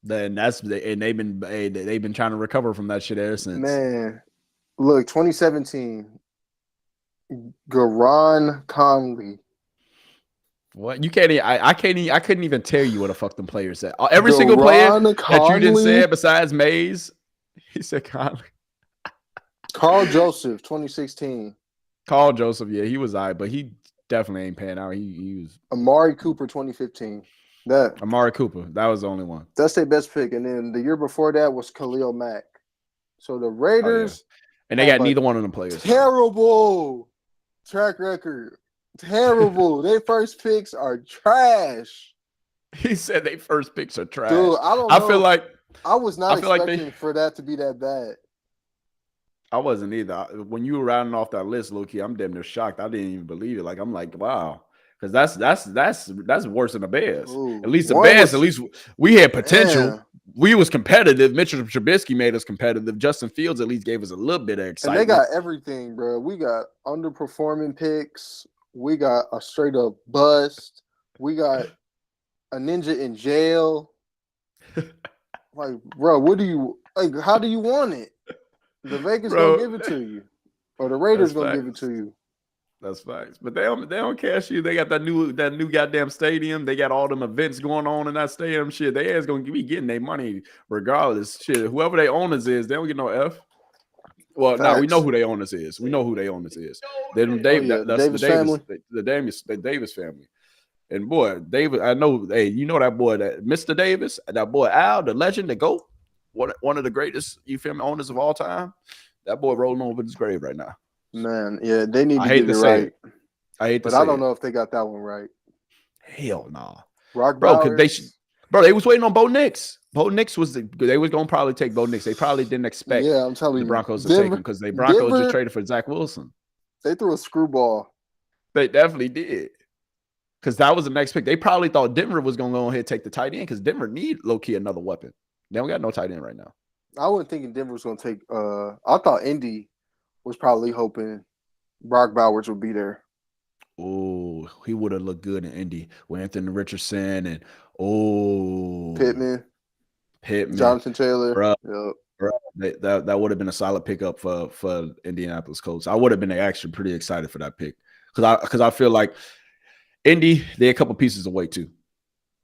Then they've been trying to recover from that shit ever since. Man, look, 2017. Garon Conley. What you can't? I couldn't even tell you what the fuck them players said. Every single player that you didn't say besides Mays, he said Conley. Carl Joseph, 2016. Carl Joseph, yeah, he was all right, but he definitely ain't paying out. He was Amari Cooper, 2015. Amari Cooper, that was the only one. That's their best pick, and then the year before that was Khalil Mack. So the Raiders, and they got neither one of them players. Terrible track record. Terrible. Their first picks are trash. He said their first picks are trash. Dude, I don't know. I feel like I was not expecting for that to be that bad. I wasn't either. When you were rounding off that list, Loki, I'm damn near shocked. I didn't even believe it. Like I'm like, wow, because that's worse than the Bears. Ooh, at least the Bears, at least we had potential. Man. We was competitive. Mitchell Trubisky made us competitive. Justin Fields at least gave us a little bit of excitement. And they got everything, bro. We got underperforming picks. We got a straight up bust. We got a ninja in jail. Like, bro, what do you like? How do you want it? The Vegas gonna give it to you, or the Raiders gonna give it to you. That's facts. But they don't cash you. They got that new goddamn stadium. They got all them events going on in that stadium. Shit, they ass gonna be getting their money regardless. Shit, whoever their owners is, they don't get no F. Well, now we know who their owners is. We know who their owners is. That's the Davis family. And boy, David, I know. Hey, you know that boy, that Mr. Davis, that boy Al, the legend, the GOAT, one of the greatest, you feel me, owners of all time. That boy rolling over his grave right now. Man, yeah, they need to get it right. I hate to but say I don't know if they got that one right. Hell no, nah. Rock bro. Bowers. They was waiting on Bo Nix. Bo Nix they was gonna probably take Bo Nix. They probably didn't expect I'm telling the Broncos to take him because the Broncos just traded for Zach Wilson. They threw a screwball. They definitely did. Because that was the next pick. They probably thought Denver was gonna go ahead and take the tight end because Denver need low-key another weapon. They don't got no tight end right now. I wasn't thinking Denver was gonna take I thought Indy was probably hoping Brock Bowers would be there. Oh, he would have looked good in Indy with Anthony Richardson and Pittman, Jonathan Taylor. Bro, yep. That would have been a solid pickup for Indianapolis Colts. I would have been actually pretty excited for that pick because I feel like Indy, they're a couple pieces away too.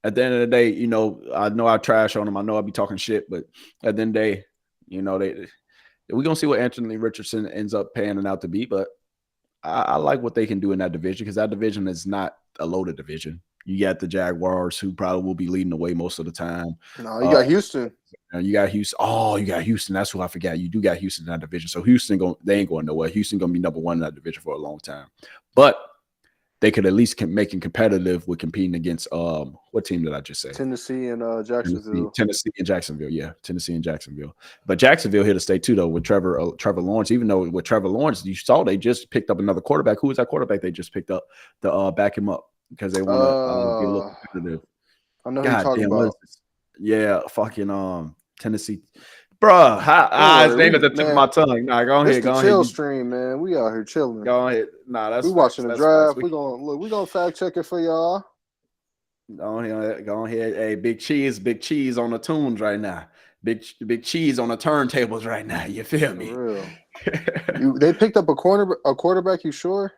At the end of the day, you know I trash on them. I know I be talking shit, but at the end of the day, you know we're gonna see what Anthony Richardson ends up panning out to be. But I like what they can do in that division because that division is not a loaded division. You got the Jaguars, who probably will be leading the way most of the time. No, you got Houston. You got Houston. Oh, you got Houston. That's who I forgot. You do got Houston in that division. So Houston, they ain't going nowhere. Houston going to be number one in that division for a long time. But they could at least make it competitive with competing against what team did I just say? Tennessee and Jacksonville. Tennessee and Jacksonville, yeah. Tennessee and Jacksonville. But Jacksonville here to stay too, though, with Trevor Lawrence. Even though with Trevor Lawrence, you saw they just picked up another quarterback. Who was that quarterback they just picked up to back him up? Because they want to be a little competitive. I know who you're talking about. Yeah, fucking Tennessee. Bruh, his name at the tip of my tongue. Nah, go ahead. Go chill stream, man. We out here chilling. Go ahead. Nah, that's we watching the draft. We gonna fact check it for y'all. Go ahead. Hey, big cheese on the tunes right now. Big cheese on the turntables right now. You feel me? For real. They picked up a quarterback. You sure?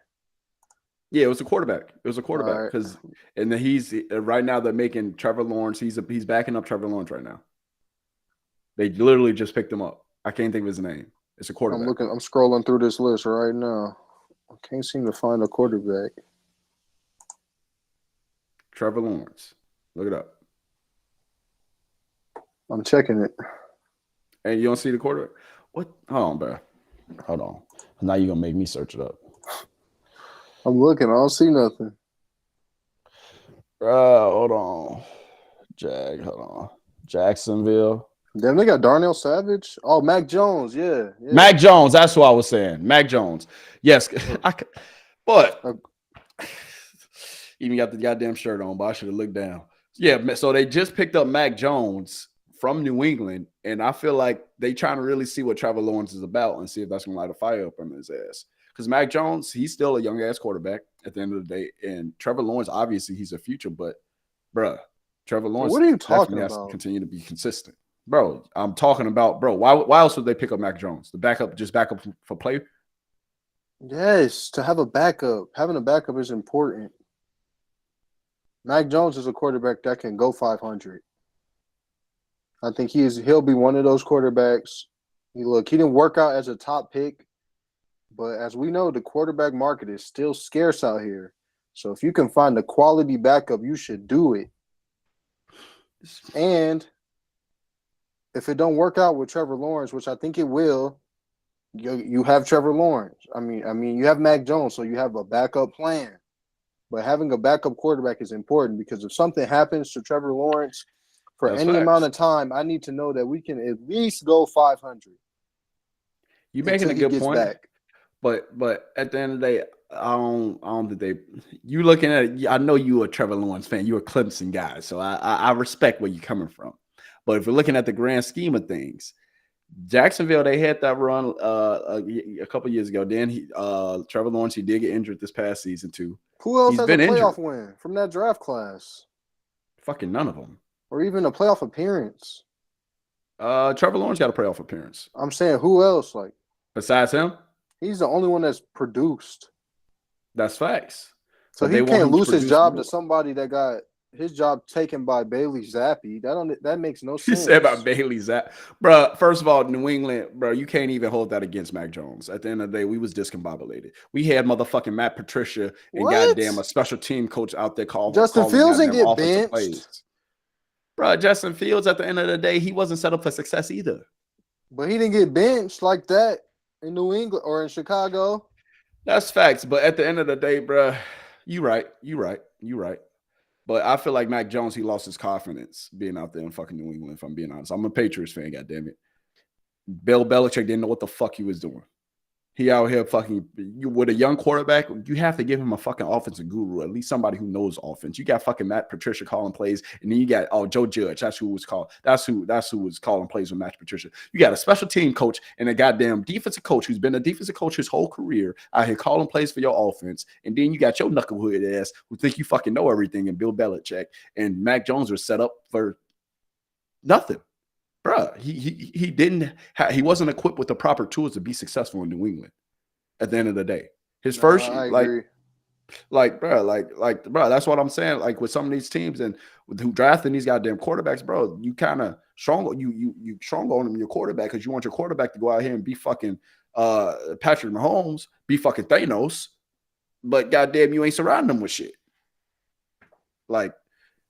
Yeah, it was a quarterback. It was a quarterback Alright. because, and then he's right now they're making Trevor Lawrence. He's backing up Trevor Lawrence right now. They literally just picked him up. I can't think of his name. It's a quarterback. I'm scrolling through this list right now. I can't seem to find a quarterback. Trevor Lawrence. Look it up. I'm checking it. And you don't see the quarterback? What? Hold on, bro. Hold on. Now you're gonna make me search it up. I'm looking. I don't see nothing. Hold on. Hold on. Jacksonville. Damn, they got Darnell Savage. Oh, Mac Jones. Yeah. Mac Jones. That's what I was saying. Mac Jones. Yes. But even got the goddamn shirt on, but I should have looked down. Yeah. So they just picked up Mac Jones from New England, and I feel like they trying to really see what Trevor Lawrence is about and see if that's going to light a fire up in his ass. Because Mac Jones, he's still a young-ass quarterback at the end of the day, and Trevor Lawrence, obviously, he's a future, but, bruh, Trevor Lawrence what are you talking has about? to continue to be consistent. Bro, I'm talking about, bro, why else would they pick up Mac Jones? The backup for play? Yes, to have a backup. Having a backup is important. Mac Jones is a quarterback that can go 500. I think he'll be one of those quarterbacks. He didn't work out as a top pick, but as we know, the quarterback market is still scarce out here. So if you can find a quality backup, you should do it. And if it don't work out with Trevor Lawrence, which I think it will, you have Trevor Lawrence. I mean, you have Mac Jones, so you have a backup plan. But having a backup quarterback is important because if something happens to Trevor Lawrence for That's any facts. amount of time, I need to know that we can at least go 500. You're making a until he good gets point. back. But at the end of the day, I don't think you looking at it. I know you a Trevor Lawrence fan. You're a Clemson guy, so I respect where you're coming from. But if we're looking at the grand scheme of things, Jacksonville, they had that run a couple years ago. Then Trevor Lawrence, he did get injured this past season too. Who else He's has a been playoff injured. win from that draft class? Fucking none of them. Or even a playoff appearance? Trevor Lawrence got a playoff appearance. I'm saying who else? Like, Besides him, he's the only one that's produced. that's facts. So But they he want him can't to lose his produce job more. to somebody that got his job taken by Bailey Zappi. That makes no You sense. said about Bailey Zapp. Bro, first of all, New England, bro, you can't even hold that against Mac Jones. At the end of the day, we was discombobulated. We had motherfucking Matt Patricia and What? goddamn a special team coach out there calling Justin Fields didn't goddamn get offensive benched. plays. Bro, Justin Fields, at the end of the day, he wasn't set up for success either. But he didn't get benched like that in New England or in Chicago. That's facts. But at the end of the day, bro, you right. But I feel like Mac Jones, he lost his confidence being out there in fucking New England, if I'm being honest. I'm a Patriots fan, goddammit. Bill Belichick didn't know what the fuck he was doing. He out here fucking with a young quarterback. You have to give him a fucking offensive guru, at least somebody who knows offense. You got fucking Matt Patricia calling plays, and then you got Joe Judge. That's who was called. That's who was calling plays with Matt Patricia. You got a special team coach and a goddamn defensive coach who's been a defensive coach his whole career out here calling plays for your offense, and then you got your knucklehead ass who think you fucking know everything, and Bill Belichick and Mac Jones are set up for nothing. Bruh, he wasn't equipped with the proper tools to be successful in New England. At the end of the day, his first I year, agree. bro, that's what I'm saying. Like with some of these teams and who drafting these goddamn quarterbacks, bro, you kind of strong. You strong on them your quarterback because you want your quarterback to go out here and be fucking Patrick Mahomes, be fucking Thanos, but goddamn, you ain't surrounding them with shit. Like.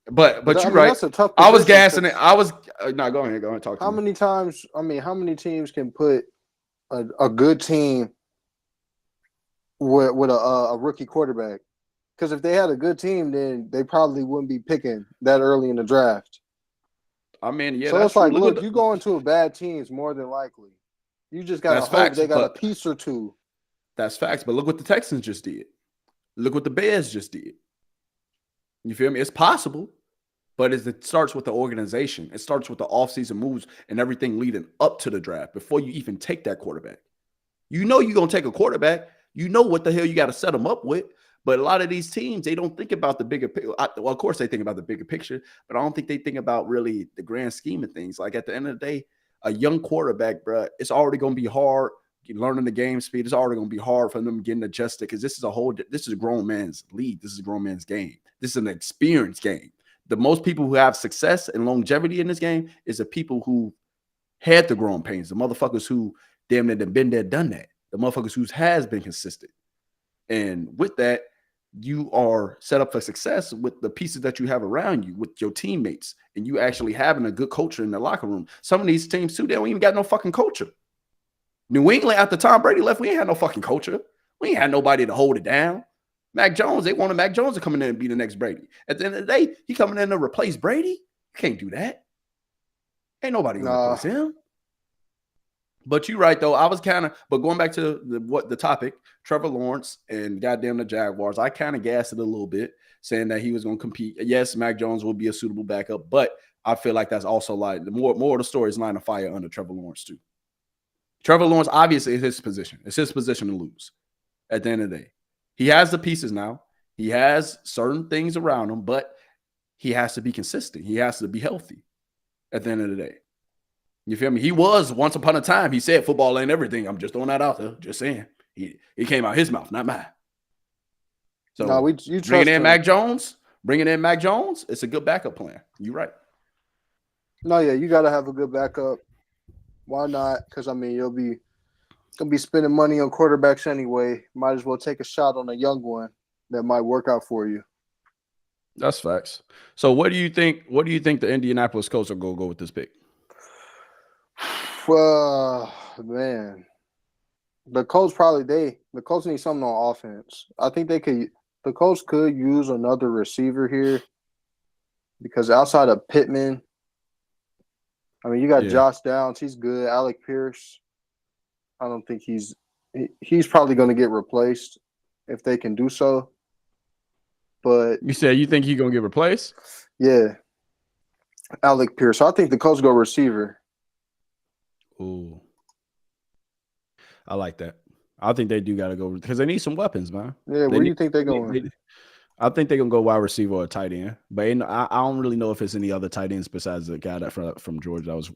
But you're right. That's a tough I was position. gassing it. I was no. Go ahead. Talk to How me. many times? I mean, how many teams can put a good team with a rookie quarterback? Because if they had a good team, then they probably wouldn't be picking that early in the draft. I mean, yeah. So that's it's like, true. look, you go into a bad team is more than likely. You just got to That's hope facts, they got a but- piece or two. That's facts. But look what the Texans just did. Look what the Bears just did. You feel me? It's possible, but it starts with the organization. It starts with the offseason moves and everything leading up to the draft before you even take that quarterback. You know you're going to take a quarterback. You know what the hell you got to set them up with. But a lot of these teams, they don't think about the bigger picture. Well, of course, they think about the bigger picture, but I don't think they think about really the grand scheme of things. Like at the end of the day, a young quarterback, bro, it's already going to be hard learning the game speed. It's already going to be hard for them getting adjusted because this is a grown man's league. This is a grown man's game. This is an experience game. The most people who have success and longevity in this game is the people who had the growing pains, the motherfuckers who damn near been there, done that, the motherfuckers who has been consistent. And with that, you are set up for success with the pieces that you have around you, with your teammates, and you actually having a good culture in the locker room. Some of these teams too, they don't even got no fucking culture. New England, after Tom Brady left, we ain't had no fucking culture. We ain't had nobody to hold it down. Mac Jones, they wanted Mac Jones to come in there and be the next Brady. At the end of the day, he coming in to replace Brady. You can't do that. Ain't nobody gonna replace him. But you're right, though. I was kind of, but going back to the topic, Trevor Lawrence and goddamn the Jaguars, I kind of gassed it a little bit, saying that he was going to compete. Yes, Mac Jones will be a suitable backup, but I feel like that's also like the more of the story is line of fire under Trevor Lawrence too. Trevor Lawrence obviously is his position. It's his position to lose. At the end of the day, he has the pieces now. He has certain things around him, but he has to be consistent. He has to be healthy. At the end of the day. You feel me? He was once upon a time. He said football ain't everything. I'm just throwing that out there. Just saying. It came out his mouth, not mine. So bringing in Mac Jones, it's a good backup plan. You're right. No, yeah, you got to have a good backup. Why not? Because, I mean, you'll be spending money on quarterbacks anyway. Might as well take a shot on a young one that might work out for you. That's facts. So what do you think the Indianapolis Colts are going to go with this pick? Man, the Colts need something on offense. I think the Colts could use another receiver here because outside of Pittman, I mean, you got Josh Downs. He's good. Alec Pierce, I don't think he's probably going to get replaced if they can do so. But you said you think he's going to get replaced? Yeah. Alec Pierce. So I think the Colts go receiver. Ooh. I like that. I think they do got to go because they need some weapons, man. Yeah, where do you think they're going? I think they're going to go wide receiver or tight end. But I don't really know if it's any other tight ends besides the guy that from Georgia that was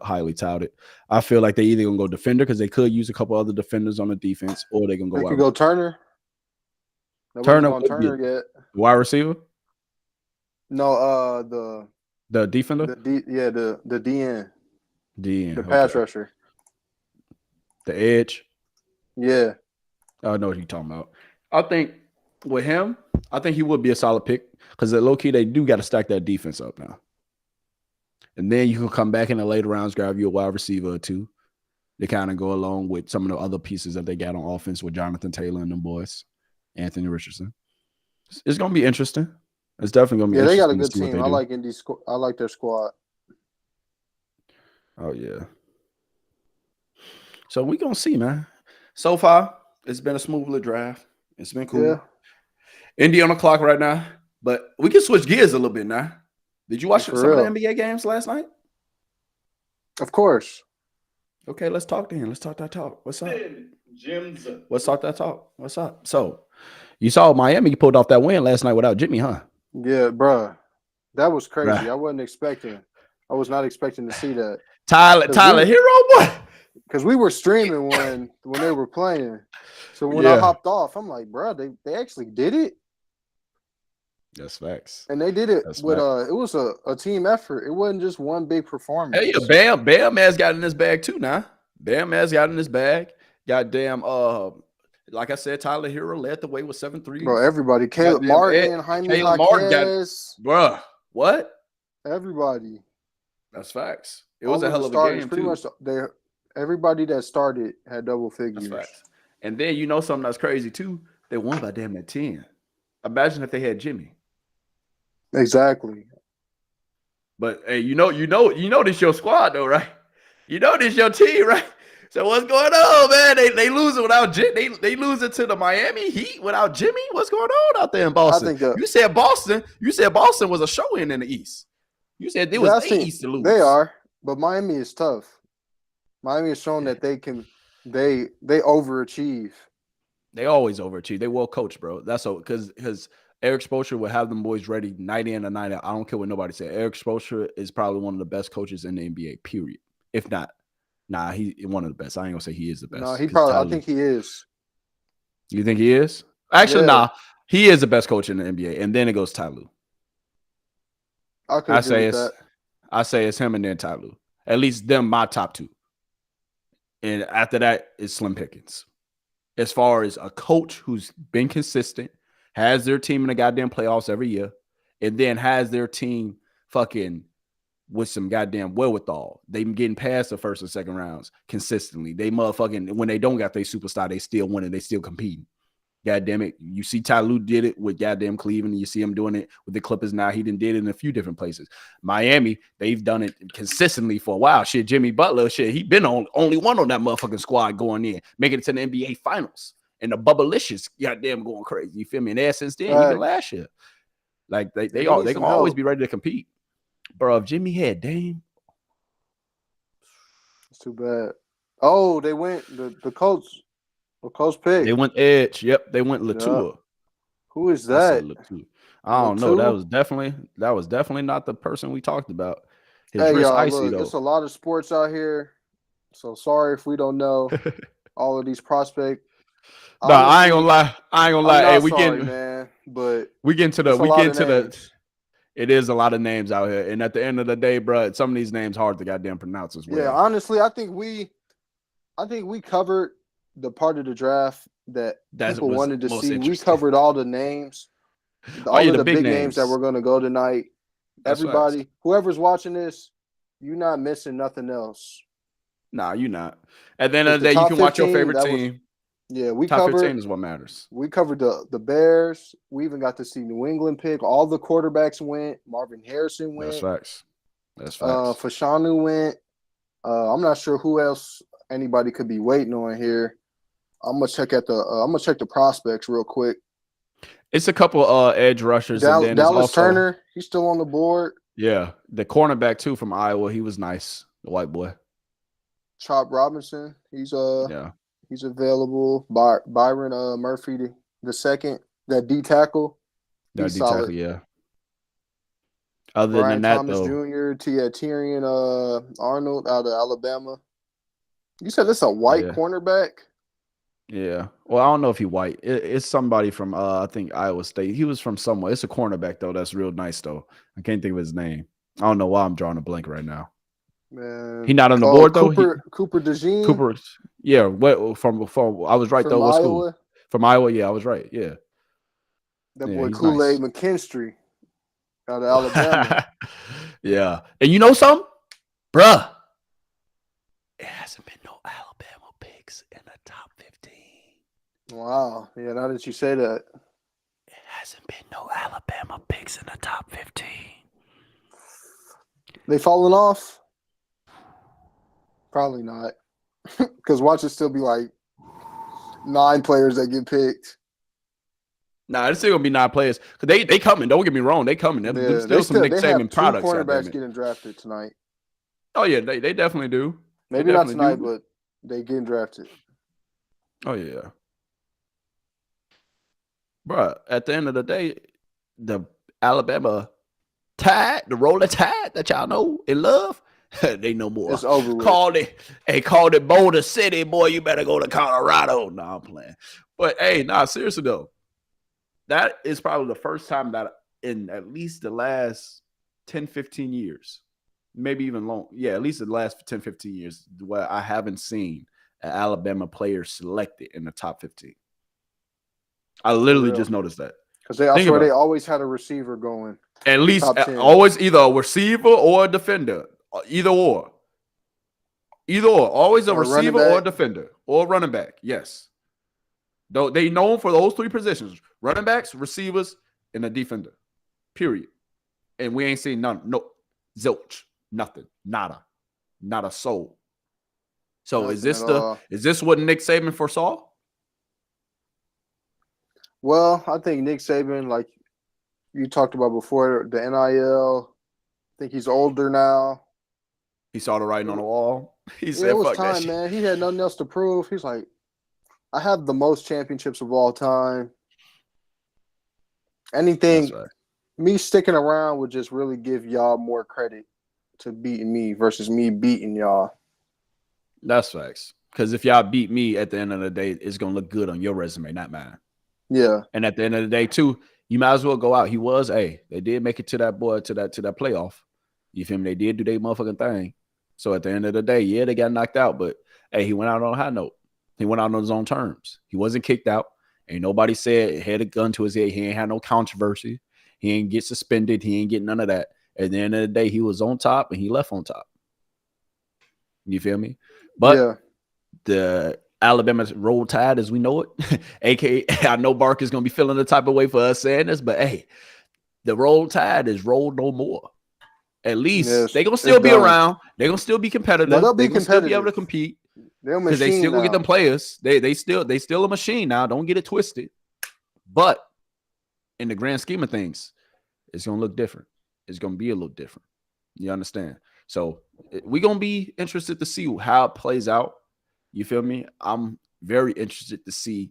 highly touted. I feel like they either going to go defender because they could use a couple other defenders on the defense, or they're going to go wide receiver. They could go Turner. Turner yet. Wide receiver? No, the defender? The DN. DN. The pass rusher. The edge? Yeah. I know what you're talking about. I think with him, I think he would be a solid pick because at low key, they do got to stack that defense up now. And then you can come back in the later rounds, grab you a wide receiver or two. They kind of go along with some of the other pieces that they got on offense with Jonathan Taylor and them boys, Anthony Richardson. It's going to be interesting. It's definitely going to be interesting. Yeah, they got a good team. I like I like their squad. Oh, yeah. So we're going to see, man. So far, it's been a smooth little draft. It's been cool. Yeah. Indy on the clock right now, but we can switch gears a little bit now. Did you watch some of the NBA games last night? Of course. Okay, let's talk to him. Let's talk that talk. What's up? Gemz. Let's talk that talk. What's up? So, you saw Miami pulled off that win last night without Jimmy, huh? Yeah, bro. That was crazy. Bruh. I was not expecting to see that. Tyler Hero, boy. Because we were streaming when they were playing. So when I hopped off, I'm like, bro, they actually did it. That's facts. And they did it with it was a team effort. It wasn't just one big performance. Hey, Bam has got in his bag too now. Bam has got in his bag. Goddamn, like I said, Tyler Hero led the way with 7 threes. Bro, everybody. Caleb Martin, Jaime Jaquez. Bruh, what? Everybody. That's facts. It was a hell of a game, pretty too. Much everybody that started had double figures. That's facts. And then you know something that's crazy, too? They won by damn at 10. Imagine if they had Jimmy. Exactly. But hey, you know this your squad though, right? You know this your team, right? So what's going on, man? They losing without Jimmy. They losing to the Miami Heat without Jimmy. What's going on out there in Boston? You said Boston was a show-in the East. You said there was the East to lose. They are, but Miami is tough. Miami has shown that they can they overachieve. They always overachieve. They well coached, bro. That's all because Eric Spoelstra will have them boys ready night in and night out. I don't care what nobody said. Eric Spoelstra is probably one of the best coaches in the NBA, period. If not Nah, he one of the best. I ain't gonna say he is the best. No, he 'cause probably. Ty I Lue- think he is. You think he is? Actually, Yeah. nah. He is the best coach in the NBA, and then it goes Ty Lue. I could agree with that. I say it's him and then Ty Lue. At least them my top two. And after that is Slim Pickens. As far as a coach who's been consistent, has their team in the goddamn playoffs every year, and then has their team fucking with some goddamn wherewithal. They getting past the first and second rounds consistently. They motherfucking, when they don't got their superstar, they still winning. They still competing. God damn it. You see Ty Lue did it with goddamn Cleveland. You see him doing it with the Clippers now. He done did it in a few different places. Miami, they've done it consistently for a while. Shit, Jimmy Butler, shit, he been on only one on that motherfucking squad going in, making it to the NBA Finals. And the Bubblicious, goddamn, going crazy. You feel me? And there since then, even last year. Like, they can always be ready to compete. Bro, if Jimmy had Dame. It's too bad. Oh, they went, the coach. The coach pick. They went Edge. Yep, they went Latua. Yep. Who is that? I don't know. That was definitely not the person we talked about. His hey, wrist y'all, icy look, though. it's a lot of sports out here. So sorry if we don't know all of these prospects. No, I ain't gonna lie. Hey, we sorry, getting, man, but we get into it's a lot of the names. it is a lot of names out here. And at the end of the day, bro, some of these names hard to goddamn pronounce as well. Yeah, honestly, I think we covered the part of the draft that people wanted to see. We covered all the names, all of the big names that we're going to go tonight. Everybody, whoever's watching this, you're not missing nothing else. Nah, you're not. At the end of the day, you can watch your favorite team. We top covered. 15 is what matters. We covered the Bears. We even got to see New England pick. All the quarterbacks went. Marvin Harrison went. That's facts. Fashanu went. I'm not sure who else anybody could be waiting on here. I'm gonna check the prospects real quick. It's a couple edge rushers. And then Dallas Turner, he's still on the board. Yeah, the cornerback too from Iowa. He was nice. The white boy. Chop Robinson. He's available. Byron Murphy the second. That D tackle. That D tackle, yeah. Other Brian than that, Thomas though, Jr., Tyrion Arnold out of Alabama. You said it's a white cornerback? Yeah. Well, I don't know if he's white. It's somebody from I think Iowa State. He was from somewhere. It's a cornerback though. That's real nice though. I can't think of his name. I don't know why I'm drawing a blank right now. Man, he not on the board though. Cooper DeJean. Cooper. Yeah. What from I was right though. What school? From Iowa. Yeah, I was right. Yeah. That boy Kool-Aid nice. McKinstry out of Alabama. Yeah. And you know something? Bruh. It hasn't been no Alabama picks in the top 15. Wow. Yeah, now that you say that. It hasn't been no Alabama picks in the top 15. They falling off? Probably not. Because watch it still be like 9 players that get picked. Nah, it's still gonna be 9 players. Cause they coming. Don't get me wrong, they coming. There's still some Nick Saban products. Cornerbacks getting drafted tonight. Oh yeah, they definitely do. Maybe not tonight, but they getting drafted. Oh yeah, bro. At the end of the day, the Alabama Tide, the Rolling Tide that y'all know and love, they no more. It's over with. Called it Boulder City, boy. You better go to Colorado. Nah, I'm playing. But hey, seriously though. That is probably the first time that in at least the last 10, 15 years, maybe even long. Yeah, at least the last 10, 15 years where I haven't seen an Alabama player selected in the top 15. I literally just noticed that. Because they always had a receiver going. At least always either a receiver or a defender. Either or. Always a receiver or a defender or a running back. Yes. Though they known for those 3 positions: running backs, receivers, and a defender. Period. And we ain't seen none. No, zilch, nothing, nada, not a soul. So nothing is this what Nick Saban foresaw? Well, I think Nick Saban, like you talked about before, the NIL. I think he's older now. He saw the writing on the wall. He said, "It was fuck time, that shit." man. He had nothing else to prove. He's like, I have the most championships of all time. Anything, me sticking around would just really give y'all more credit to beating me versus me beating y'all. That's facts. Because if y'all beat me at the end of the day, it's gonna look good on your resume, not mine. Yeah. And at the end of the day, too, you might as well go out. They did make it to that playoff. You feel me? They did do their motherfucking thing. So at the end of the day, yeah, they got knocked out, but hey, he went out on a high note. He went out on his own terms. He wasn't kicked out. Ain't nobody said had a gun to his head. He ain't had no controversy. He ain't get suspended. He ain't get none of that. At the end of the day, he was on top and he left on top. You feel me? But the Alabama roll tide as we know it, aka I know Bark is gonna be feeling the type of way for us saying this, but hey, the roll tide is rolled no more. At least they're gonna still be around. They're gonna still be competitive. No, they'll be competitive. Still be able to compete because they still gonna get them players. They still a machine now. Don't get it twisted. But in the grand scheme of things, it's gonna look different. It's gonna be a little different. You understand? So we're gonna be interested to see how it plays out. You feel me? I'm very interested to see,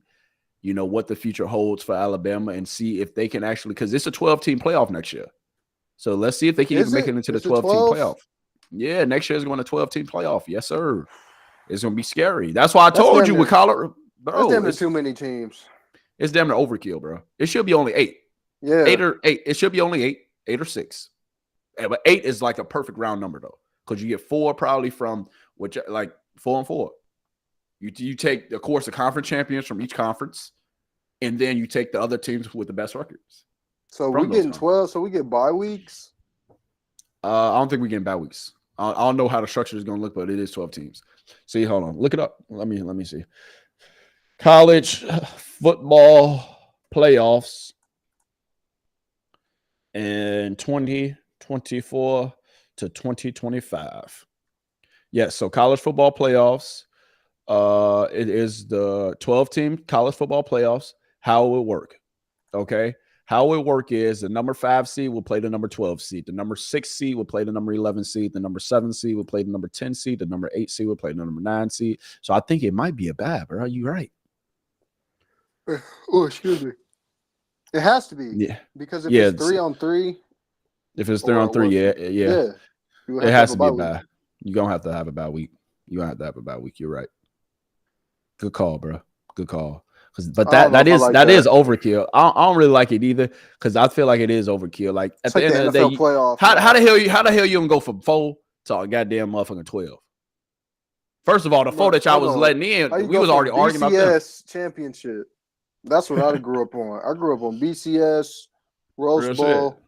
what the future holds for Alabama and see if they can actually, because it's a 12-team playoff next year. So let's see if they can even make it into the 12-team playoff. Yeah, next year is going to 12-team playoff. Yes, sir. It's going to be scary. That's why I told you with Colorado. Bro, damn near too many teams. It's damn near overkill, bro. It should be only 8. Yeah. 8 or 8. It should be only 8 or 6. But 8 is like a perfect round number, though, because you get 4 probably from which, like 4 and 4. You take, of course, the conference champions from each conference, and then you take the other teams with the best records. So we're getting 12, so we get bye weeks? I don't think we're getting bye weeks. I don't know how the structure is going to look, but it is 12 teams. See, hold on. Look it up. Let me see. College football playoffs in 2024 to 2025. Yes, so college football playoffs. It is the 12-team college football playoffs. How it will work. Okay. How it work is the number 5 seed will play the number 12 seed. The number 6 seed will play the number 11 seed. The number 7 seed will play the number 10 seed. The number 8 seed will play the number 9 seed. So I think it might be a bad, bro. You're right. Oh, excuse me. It has to be. Yeah. Because if it's 3-on-3. If it's 3-on-3, yeah. It has to be a bye. You're going to have to have a bye week. You're going to have to have a bye week. You're right. Good call, bro. Good call. But that is overkill. I don't really like it either because I feel like it is overkill. Like at the end of the day, how the hell you gonna go from 4 to a goddamn motherfucking 12? First of all, the 4 that y'all was letting in, we was already arguing about BCS championship. That's what I grew up on. I grew up on BCS, Rose Bowl.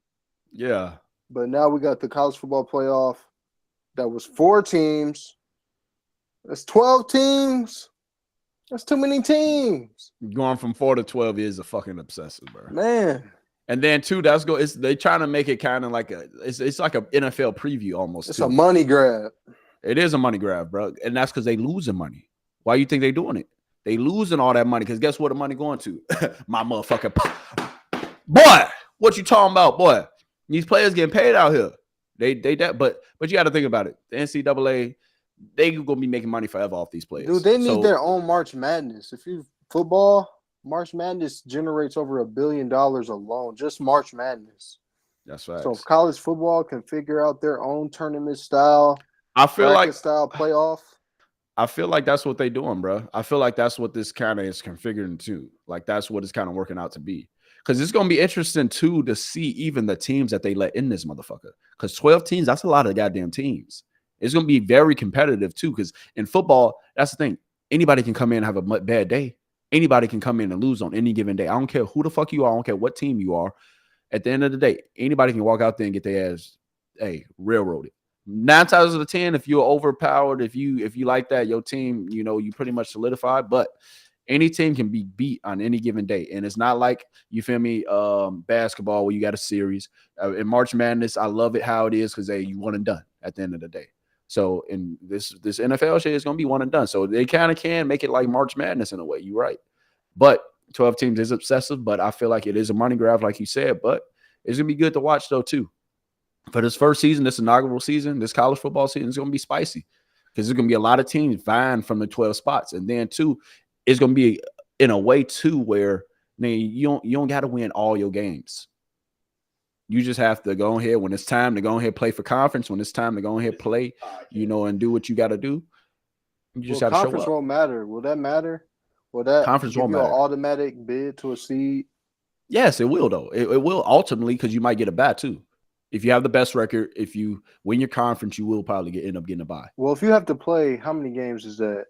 Yeah. But now we got the college football playoff. That was 4 teams. That's 12 teams. That's too many teams. Going from 4 to 12 is a fucking obsessive, bro. Man. And then 2, they trying to make it kind of like it's like an NFL preview almost. It's a money grab. It is a money grab, bro. And that's because they losing money. Why you think they doing it? They losing all that money because guess where the money going to? My motherfucking boy. What you talking about, boy? These players getting paid out here. But you got to think about it. The NCAA. They gonna be making money forever off these players. Dude, they need their own March Madness. If you football, March Madness generates over $1 billion alone. Just March Madness. That's right. So if college football can figure out their own tournament style, style playoff. I feel like that's what they're doing, bro. I feel like that's what this kind of is configuring to. Like that's what it's kind of working out to be. Because it's gonna be interesting too to see even the teams that they let in this motherfucker. Because 12 teams, that's a lot of goddamn teams. It's going to be very competitive, too, because in football, that's the thing. Anybody can come in and have a bad day. Anybody can come in and lose on any given day. I don't care who the fuck you are. I don't care what team you are. At the end of the day, anybody can walk out there and get their ass, railroaded. 9 times out of 10, if you're overpowered, if you like that, your team, you pretty much solidified. But any team can be beat on any given day. And it's not like, you feel me, basketball where you got a series. In March Madness, I love it how it is because, you one and done at the end of the day. So in this NFL shit is going to be one and done. So they kind of can make it like March Madness in a way. You're right. But 12 teams is obsessive, but I feel like it is a money grab, like you said. But it's going to be good to watch, though, too. For this first season, this inaugural season, this college football season is going to be spicy because there's going to be a lot of teams vying from the 12 spots. And then, too, it's going to be in a way, too, where you don't got to win all your games. You just have to go ahead when it's time to go ahead play for conference. When it's time to go ahead play, and do what you got to do. You just got to show conference up. won't matter. Will that matter? Will that Conference give won't you an matter. automatic bid to a seed? Yes, it will though. It will ultimately because you might get a bye too. If you have the best record, if you win your conference, you will probably end up getting a bye. Well, if you have to play, how many games is that?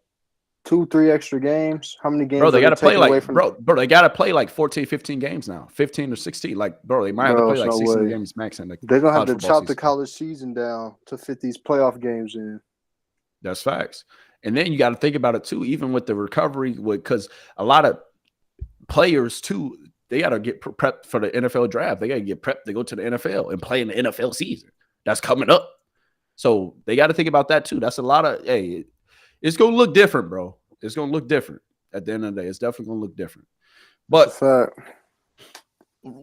2-3 extra games? How many games Bro, they got to play away like from bro, they got to play like 14, 15 games now. 15 or 16. Like, bro, they might have to Bro, play like no 16 way. games max in the They're gonna have college to football chop the season. college season down to fit these playoff games in. That's facts. And then you got to think about it too, even with the recovery, because a lot of players too, they got to get prepped for the NFL draft. They got to get prepped to go to the NFL and play in the NFL season. That's coming up. So they got to think about that too. That's a lot of, hey, it's going to look different, bro. It's going to look different at the end of the day. It's definitely going to look different. But That's a fact.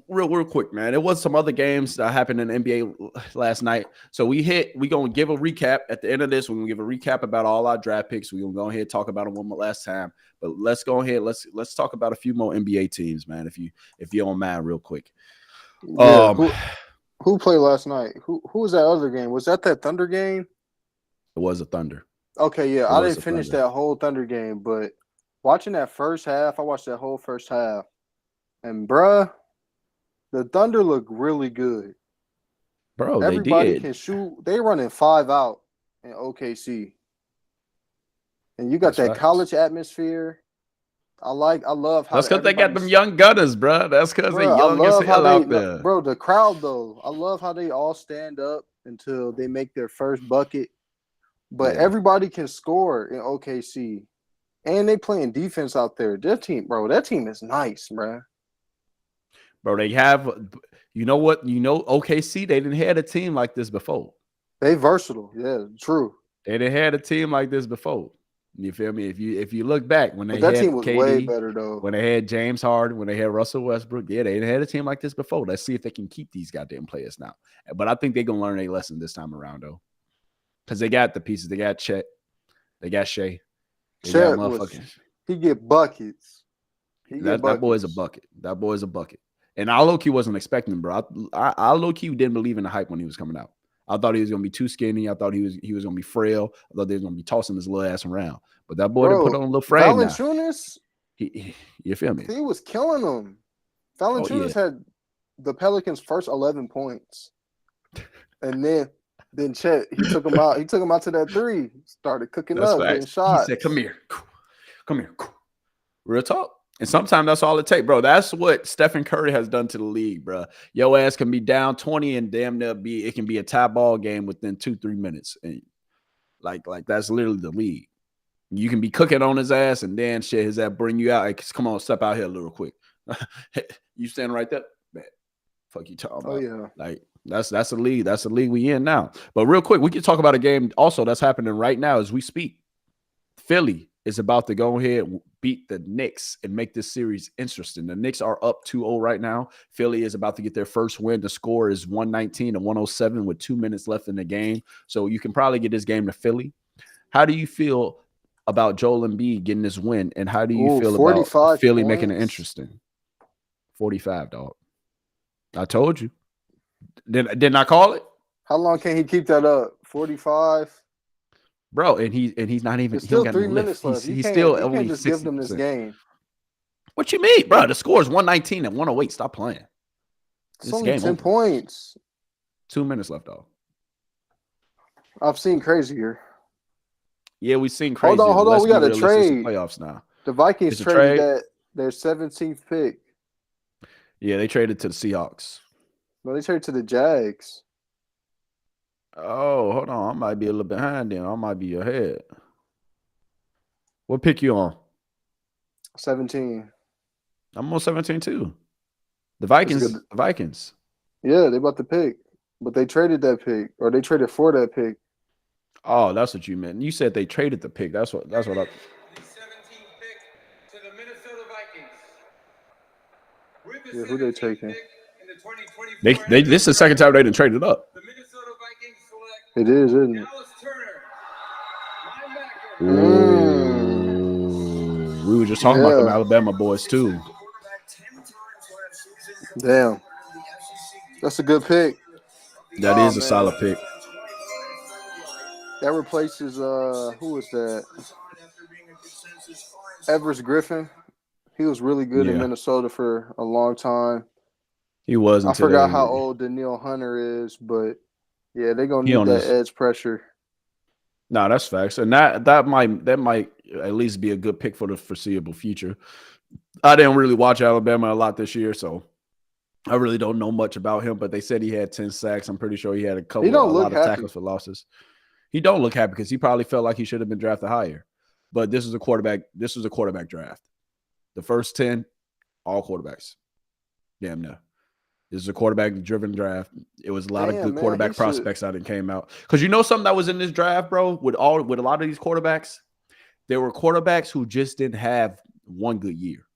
real quick, man. There was some other games that happened in the NBA last night. So we going to give a recap at the end of this. We're going to give a recap about all our draft picks. We're going to go ahead and talk about them one more last time. But let's go ahead. Let's talk about a few more NBA teams, man. If you don't mind, real quick. Yeah, who played last night? Who was that other game? Was that Thunder game? It was a Thunder. Okay, yeah. It I was didn't a finish Thunder. that whole Thunder game, but watching that first half, I watched that whole first half. And bruh, the Thunder look really good. Bro, Everybody they did. can shoot. They running 5 out in OKC. And you got That's that facts. college atmosphere. I love how That's because they got them everybody's- young gunners, bro. That's because they Bruh, I young as love how hell out there. bro, the crowd though. I love how they all stand up until they make their first bucket. But Yeah. everybody can score in OKC. And they playing defense out there. That team is nice, bro. Bro, they have, you know what? OKC, they didn't have a team like this before. They versatile. Yeah, true. They didn't have a team like this before. You feel me? If you look back when they But that had team was KD, way better though. when they had James Harden, when they had Russell Westbrook, yeah, they didn't have a team like this before. Let's see if they can keep these goddamn players now. But I think they're gonna learn a lesson this time around though, because they got the pieces. They got Chet, they got Shea, they got motherfuckers. He get buckets. That boy is a bucket. That boy is a bucket. And I low key wasn't expecting him, bro. I low key didn't believe in the hype when he was coming out. I thought he was gonna be too skinny. I thought he was gonna be frail. I thought they was gonna be tossing his little ass around. But that boy done put on a little frame now. Valanciunas, You feel me? he was killing them. Valanciunas had the Pelicans' first 11 points, and then Chet he took him out. He took him out to that three. Started cooking That's up, facts. getting shots. He said, "Come here, come here." Real talk. And sometimes that's all it takes, bro. That's what Stephen Curry has done to the league, bro. Your ass can be down 20 and damn near it can be a tie ball game within 2-3 minutes. And like that's literally the league. You can be cooking on his ass and then shit his ass bring you out. Like, come on, step out here a little quick. You standing right there? Man, fuck you talking about. Oh yeah. Like that's the league. That's the league we in now. But real quick, we can talk about a game also that's happening right now as we speak. Philly is about to go ahead and beat the Knicks and make this series interesting. The Knicks are up 2-0 right now. Philly is about to get their first win. The score is 119-107 with 2 minutes left in the game. So you can probably get this game to Philly. How do you feel about Joel Embiid getting this win? And how do you feel about Philly making it interesting? 45, dog. I told you. Didn't I call it? How long can he keep that up? 45. Bro, and he's not even. There's still he 3 minutes left. He's still you only can't just 60%. give them this game. What you mean, bro? The score is 119 and 108. Stop playing. It's only 10 over. points. 2 minutes left, dog. I've seen crazier. Yeah, we've seen crazy. Hold on. We got a trade. Playoffs now. The Vikings traded their 17th pick. Yeah, they traded to the Seahawks. No, they traded to the Jags. Oh, hold on. I might be a little behind then. I might be ahead. What pick you on? 17. I'm on 17 too. The Vikings. Yeah, they bought the pick. But they traded that pick. Or they traded for that pick. Oh, that's what you meant. You said they traded the pick. That's what I. The 17th pick to the Minnesota Vikings. Yeah, who they taking? They this is the second time they didn't trade it up. The Minnesota Vikings select It is, isn't it? Dallas Turner, linebacker. Ooh. We were just talking about them Alabama boys too. Damn. That's a good pick. That is a solid pick. That replaces who was that? Everest Griffin. He was really good in Minnesota for a long time. He was. I forgot how old Danielle Hunter is, but yeah, they're gonna need that edge pressure. No, that's facts, and that might at least be a good pick for the foreseeable future. I didn't really watch Alabama a lot this year, so I really don't know much about him. But they said he had 10 sacks. I'm pretty sure he had a lot of tackles for losses. He don't look happy because he probably felt like he should have been drafted higher. But this is a quarterback. This was a quarterback draft. The first 10, all quarterbacks. Damn no. This is a quarterback-driven draft. It was a lot of good quarterback prospects that came out. Because you know something that was in this draft, bro. With a lot of these quarterbacks, there were quarterbacks who just didn't have one good year.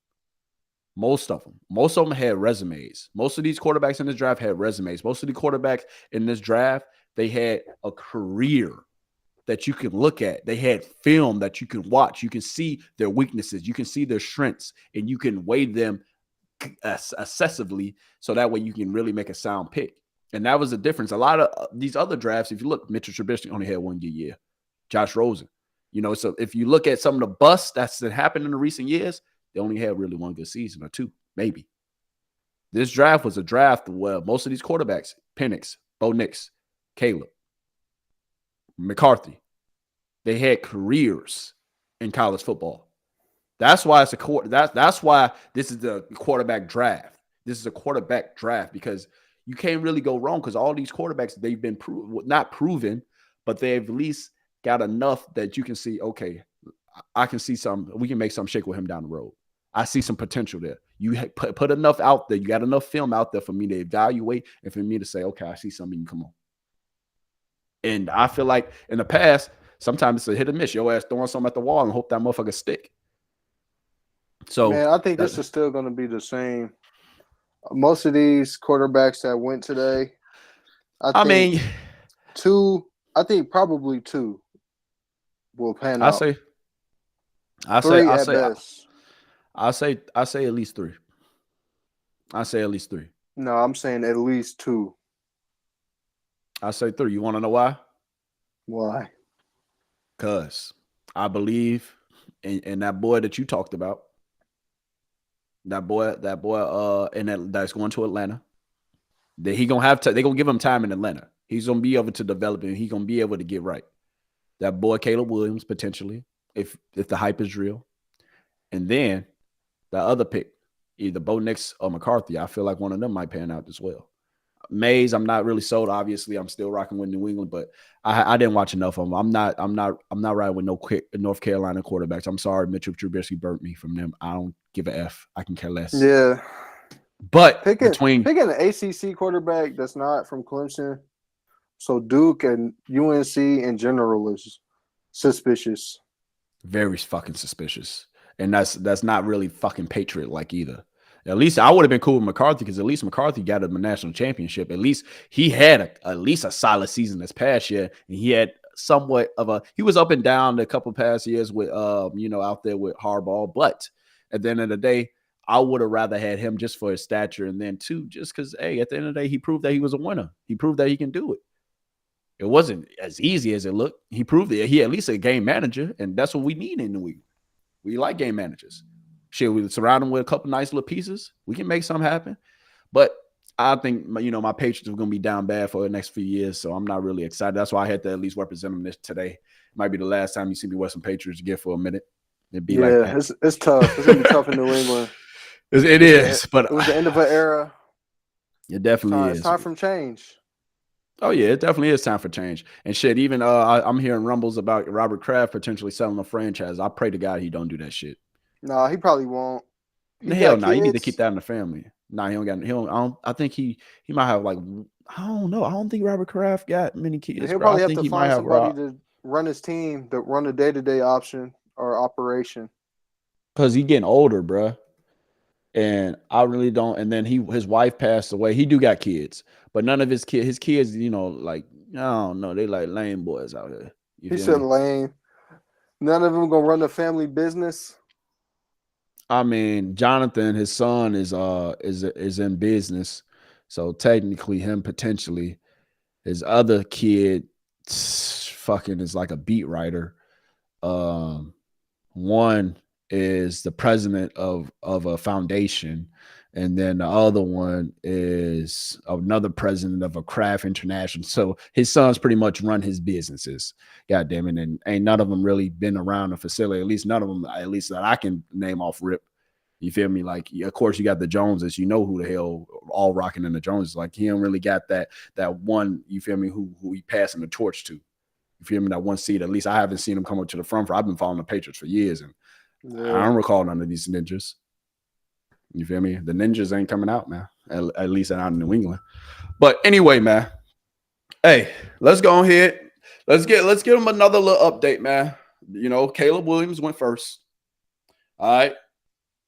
Most of them had resumes. Most of these quarterbacks in this draft had resumes. Most of the quarterbacks in this draft, they had a career that you can look at. They had film that you can watch. You can see their weaknesses. You can see their strengths, and you can weigh them excessively, so that way you can really make a sound pick. And that was the difference. A lot of these other drafts, if you look, Mitchell Trubisky only had one good year. Josh Rosen, so if you look at some of the busts that's happened in the recent years, they only had really one good season or two, maybe. This draft was a draft where most of these quarterbacks, Penix, Bo Nix, Caleb, McCarthy, they had careers in college football. That's why that's why this is the quarterback draft. This is a quarterback draft because you can't really go wrong because all these quarterbacks, they've been not proven, but they've at least got enough that you can see, okay, I can see we can make some shake with him down the road. I see some potential there. You put enough out there. You got enough film out there for me to evaluate and for me to say, okay, I see something. Come on. And I feel like in the past, sometimes it's a hit or miss. Your ass throwing something at the wall and hope that motherfucker stick. So, man, I think this is still going to be the same. Most of these quarterbacks that went today, I think probably two will pan out. I say at least three. I say at least three. No, I'm saying at least two. I say three. You want to know why? Why? Because I believe in that boy that you talked about. That boy, and that's going to Atlanta. That he gonna have to. They gonna give him time in Atlanta. He's gonna be able to develop and he's gonna be able to get right. That boy Caleb Williams potentially, if the hype is real, and then the other pick, either Bo Nix or McCarthy. I feel like one of them might pan out as well. Mays, I'm not really sold. Obviously, I'm still rocking with New England, but I didn't watch enough of them. I'm not riding with no quick North Carolina quarterbacks. I'm sorry, Mitchell Trubisky burnt me from them. I don't give a F. I can care less. Yeah, but picking an ACC quarterback that's not from Clemson, so Duke and UNC in general is suspicious. Very fucking suspicious, and that's not really fucking Patriot like either. At least I would have been cool with McCarthy because at least McCarthy got a national championship. At least he had at least a solid season this past year, and he had somewhat of he was up and down a couple past years with out there with Harbaugh. But at the end of the day, I would have rather had him just for his stature, and then too just because at the end of the day, he proved that he was a winner. He proved that he can do it. It wasn't as easy as it looked. He proved that he at least a game manager, and that's what we need in the league. We like game managers. Shit, we surround them with a couple nice little pieces. We can make something happen. But I think, my Patriots are going to be down bad for the next few years, so I'm not really excited. That's why I had to at least represent them today. It might be the last time you see me wear some Patriots gear for a minute. It'd be like that. It's tough. It's going to be tough in New England. It is. But it was the end of an era. It definitely is. It's time for change. Oh, yeah, it definitely is time for change. And shit, even I'm hearing rumbles about Robert Kraft potentially selling a franchise. I pray to God he don't do that shit. No, he probably won't. Hell no, you need to keep that in the family. Nah, he don't got. I think he might have I don't know. I don't think Robert Kraft got many kids. He'll probably have to find somebody to run his team, to run a day-to-day option or operation. Because he's getting older, bro. And I really don't. And then his wife passed away. He do got kids, but none of his kids, I don't know. They like lame boys out here. He said lame. None of them gonna run the family business. I mean, Jonathan, his son is in business, so technically him potentially. His other kid, fucking is like a beat writer. One is the president of a foundation, and then the other one is another president of a craft international. So his sons pretty much run his businesses. God damn it. And ain't none of them really been around the facility. At least none of them, at least that I can name off rip. You feel me? Like, of course, you got the Joneses. You know who the hell all rocking in the Joneses. Like, he don't really got that one, you feel me, who he passing the torch to. You feel me? That one seed. At least I haven't seen him come up to the front. I've been following the Patriots for years, and I don't recall none of these ninjas. You feel me? The ninjas ain't coming out, man. At least out in New England. But anyway, man. Hey, let's go ahead. Let's give them another little update, man. You know, Caleb Williams went first. All right.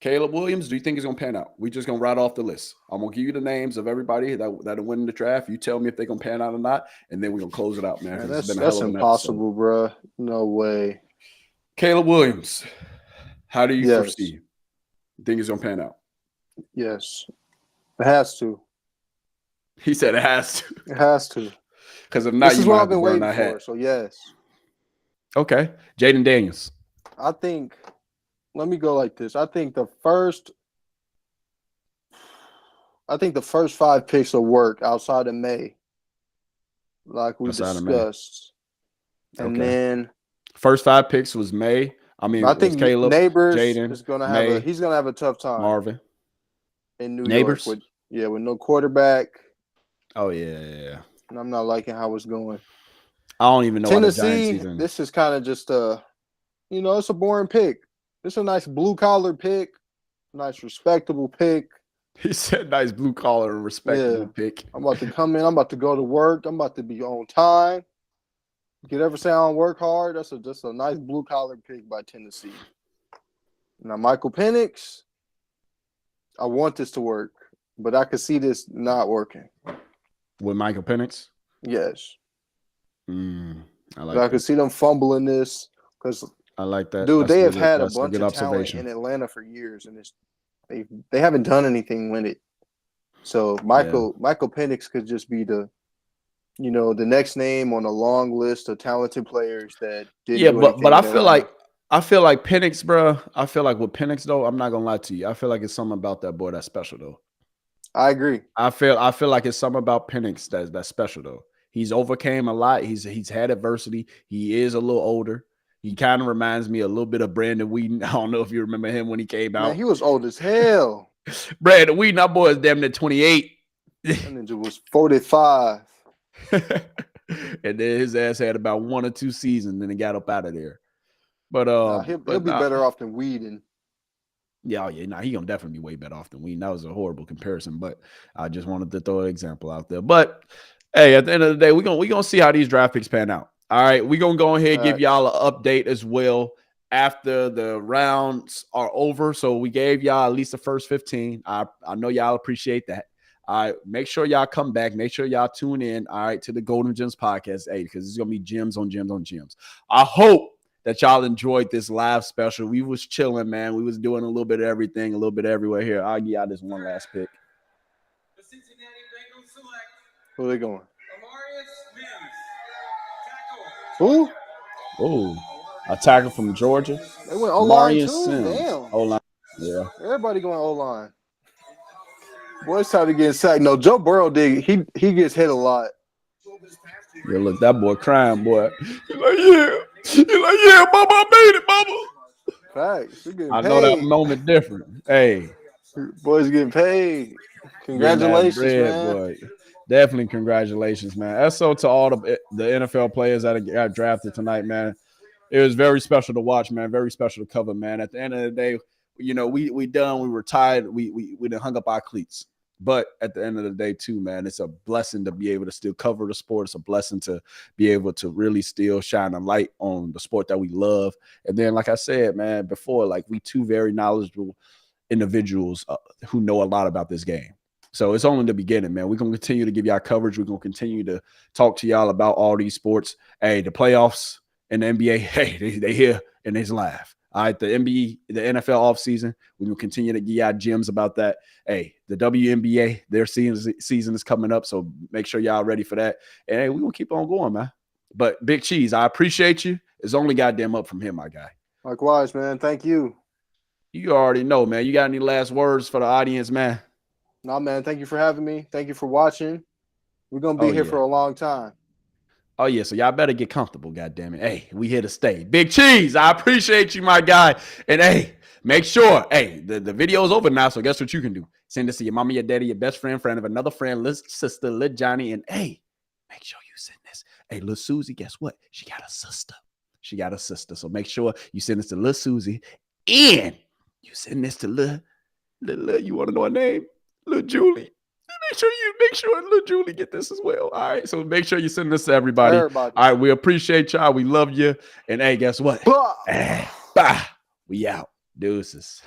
Caleb Williams, do you think he's going to pan out? We just going to write off the list. I'm going to give you the names of everybody that are winning the draft. You tell me if they're going to pan out or not, and then we're going to close it out, man. That's impossible, bro. No way. Caleb Williams, how do you foresee? You think he's going to pan out? Yes. It has to. He said it has to. It has to. Because if not, this is what I've been waiting for, so yes. Okay. Jaden Daniels. I think – let me go like this. I think the first 5 picks will work outside of May, like we discussed. And then first 5 picks was May. I mean, I think Caleb, Neighbors Jaden, is gonna have he's gonna have a tough time. Marvin in New Neighbors? York with no quarterback. Oh yeah. And I'm not liking how it's going. I don't even know. Tennessee. This is kind of just it's a boring pick. It's a nice blue-collar pick, nice respectable pick. He said nice blue-collar and respectable pick. I'm about to come in. I'm about to go to work. I'm about to be on time. You could ever say I don't work hard? That's just a nice blue-collar pick by Tennessee. Now, Michael Penix, I want this to work, but I could see this not working. With Michael Penix? Yes. I could see them fumbling this because – I like that. Dude, they have had a bunch of talent in Atlanta for years, and they haven't done anything with it. So Michael Penix could just be the next name on a long list of talented players that didn't. Yeah, but I feel like Penix, bro. I feel like with Penix though, I'm not gonna lie to you. I feel like it's something about that boy that's special though. I agree. I feel like it's something about Penix that's special though. He's overcame a lot. He's had adversity. He is a little older. He kind of reminds me a little bit of Brandon Whedon. I don't know if you remember him when he came out. Man, he was old as hell. Brandon Whedon, that boy is damn near 28. That ninja was 45. And then his ass had about 1 or 2 seasons, and he got up out of there. But he'll be better off than Whedon. Yeah, he gonna definitely be way better off than Whedon. That was a horrible comparison, but I just wanted to throw an example out there. But hey, at the end of the day, we're gonna see how these draft picks pan out. All right, we're going to go ahead and give y'all an update as well after the rounds are over. So we gave y'all at least the first 15. I know y'all appreciate that. All right, make sure y'all come back. Make sure y'all tune in, all right, to the Golden Gems podcast, because it's going to be gems on gems on gems. I hope that y'all enjoyed this live special. We was chilling, man. We was doing a little bit of everything, a little bit of everywhere here. I'll give y'all this one last pick. The Cincinnati Bengals select Where are they going? Who? Oh, a tackle from Georgia. They went O-line too. Sims. Damn. O-line. Yeah. Everybody going O-line. Boy, it's time to get sacked. No, Joe Burrow did. He gets hit a lot. Yeah, look, that boy crying, boy. He's like, yeah, Mama, I made it, Mama. Facts. I know that moment different. Hey. Boys getting paid. Congratulations, man. Boy. Definitely congratulations, man. SO to all the NFL players that got drafted tonight, man. It was very special to watch, man. Very special to cover, man. At the end of the day, we done. We were tired. We done hung up our cleats. But at the end of the day, too, man, it's a blessing to be able to still cover the sport. It's a blessing to be able to really still shine a light on the sport that we love. And then, like I said, man, before, like, we 2 very knowledgeable individuals who know a lot about this game. So it's only the beginning, man. We're going to continue to give y'all coverage. We're going to continue to talk to y'all about all these sports. Hey, the playoffs and the NBA, hey, they here and it's live. All right, the NFL offseason, we're going to continue to give y'all gems about that. Hey, the WNBA, their season is coming up, so make sure y'all ready for that. And hey, we're going to keep on going, man. But Big Cheese, I appreciate you. It's only goddamn up from here, my guy. Likewise, man. Thank you. You already know, man. You got any last words for the audience, man? Nah, man. Thank you for having me. Thank you for watching. We're gonna be here for a long time. Oh, yeah. So y'all better get comfortable, goddammit. Hey, we here to stay. Big Cheese, I appreciate you, my guy. And hey, make sure, hey, the video is over now. So guess what you can do? Send this to your mama, your daddy, your best friend, friend of another friend, little sister, little Johnny. And hey, make sure you send this. Hey, little Susie, guess what? She got a sister. She got a sister. So make sure you send this to little Susie. And you send this to little you want to know her name? Little Julie. Make sure little Julie get this as well. All right. So make sure you send this to everybody. All right. We appreciate y'all. We love you. And hey, guess what? Bah. We out. Deuces.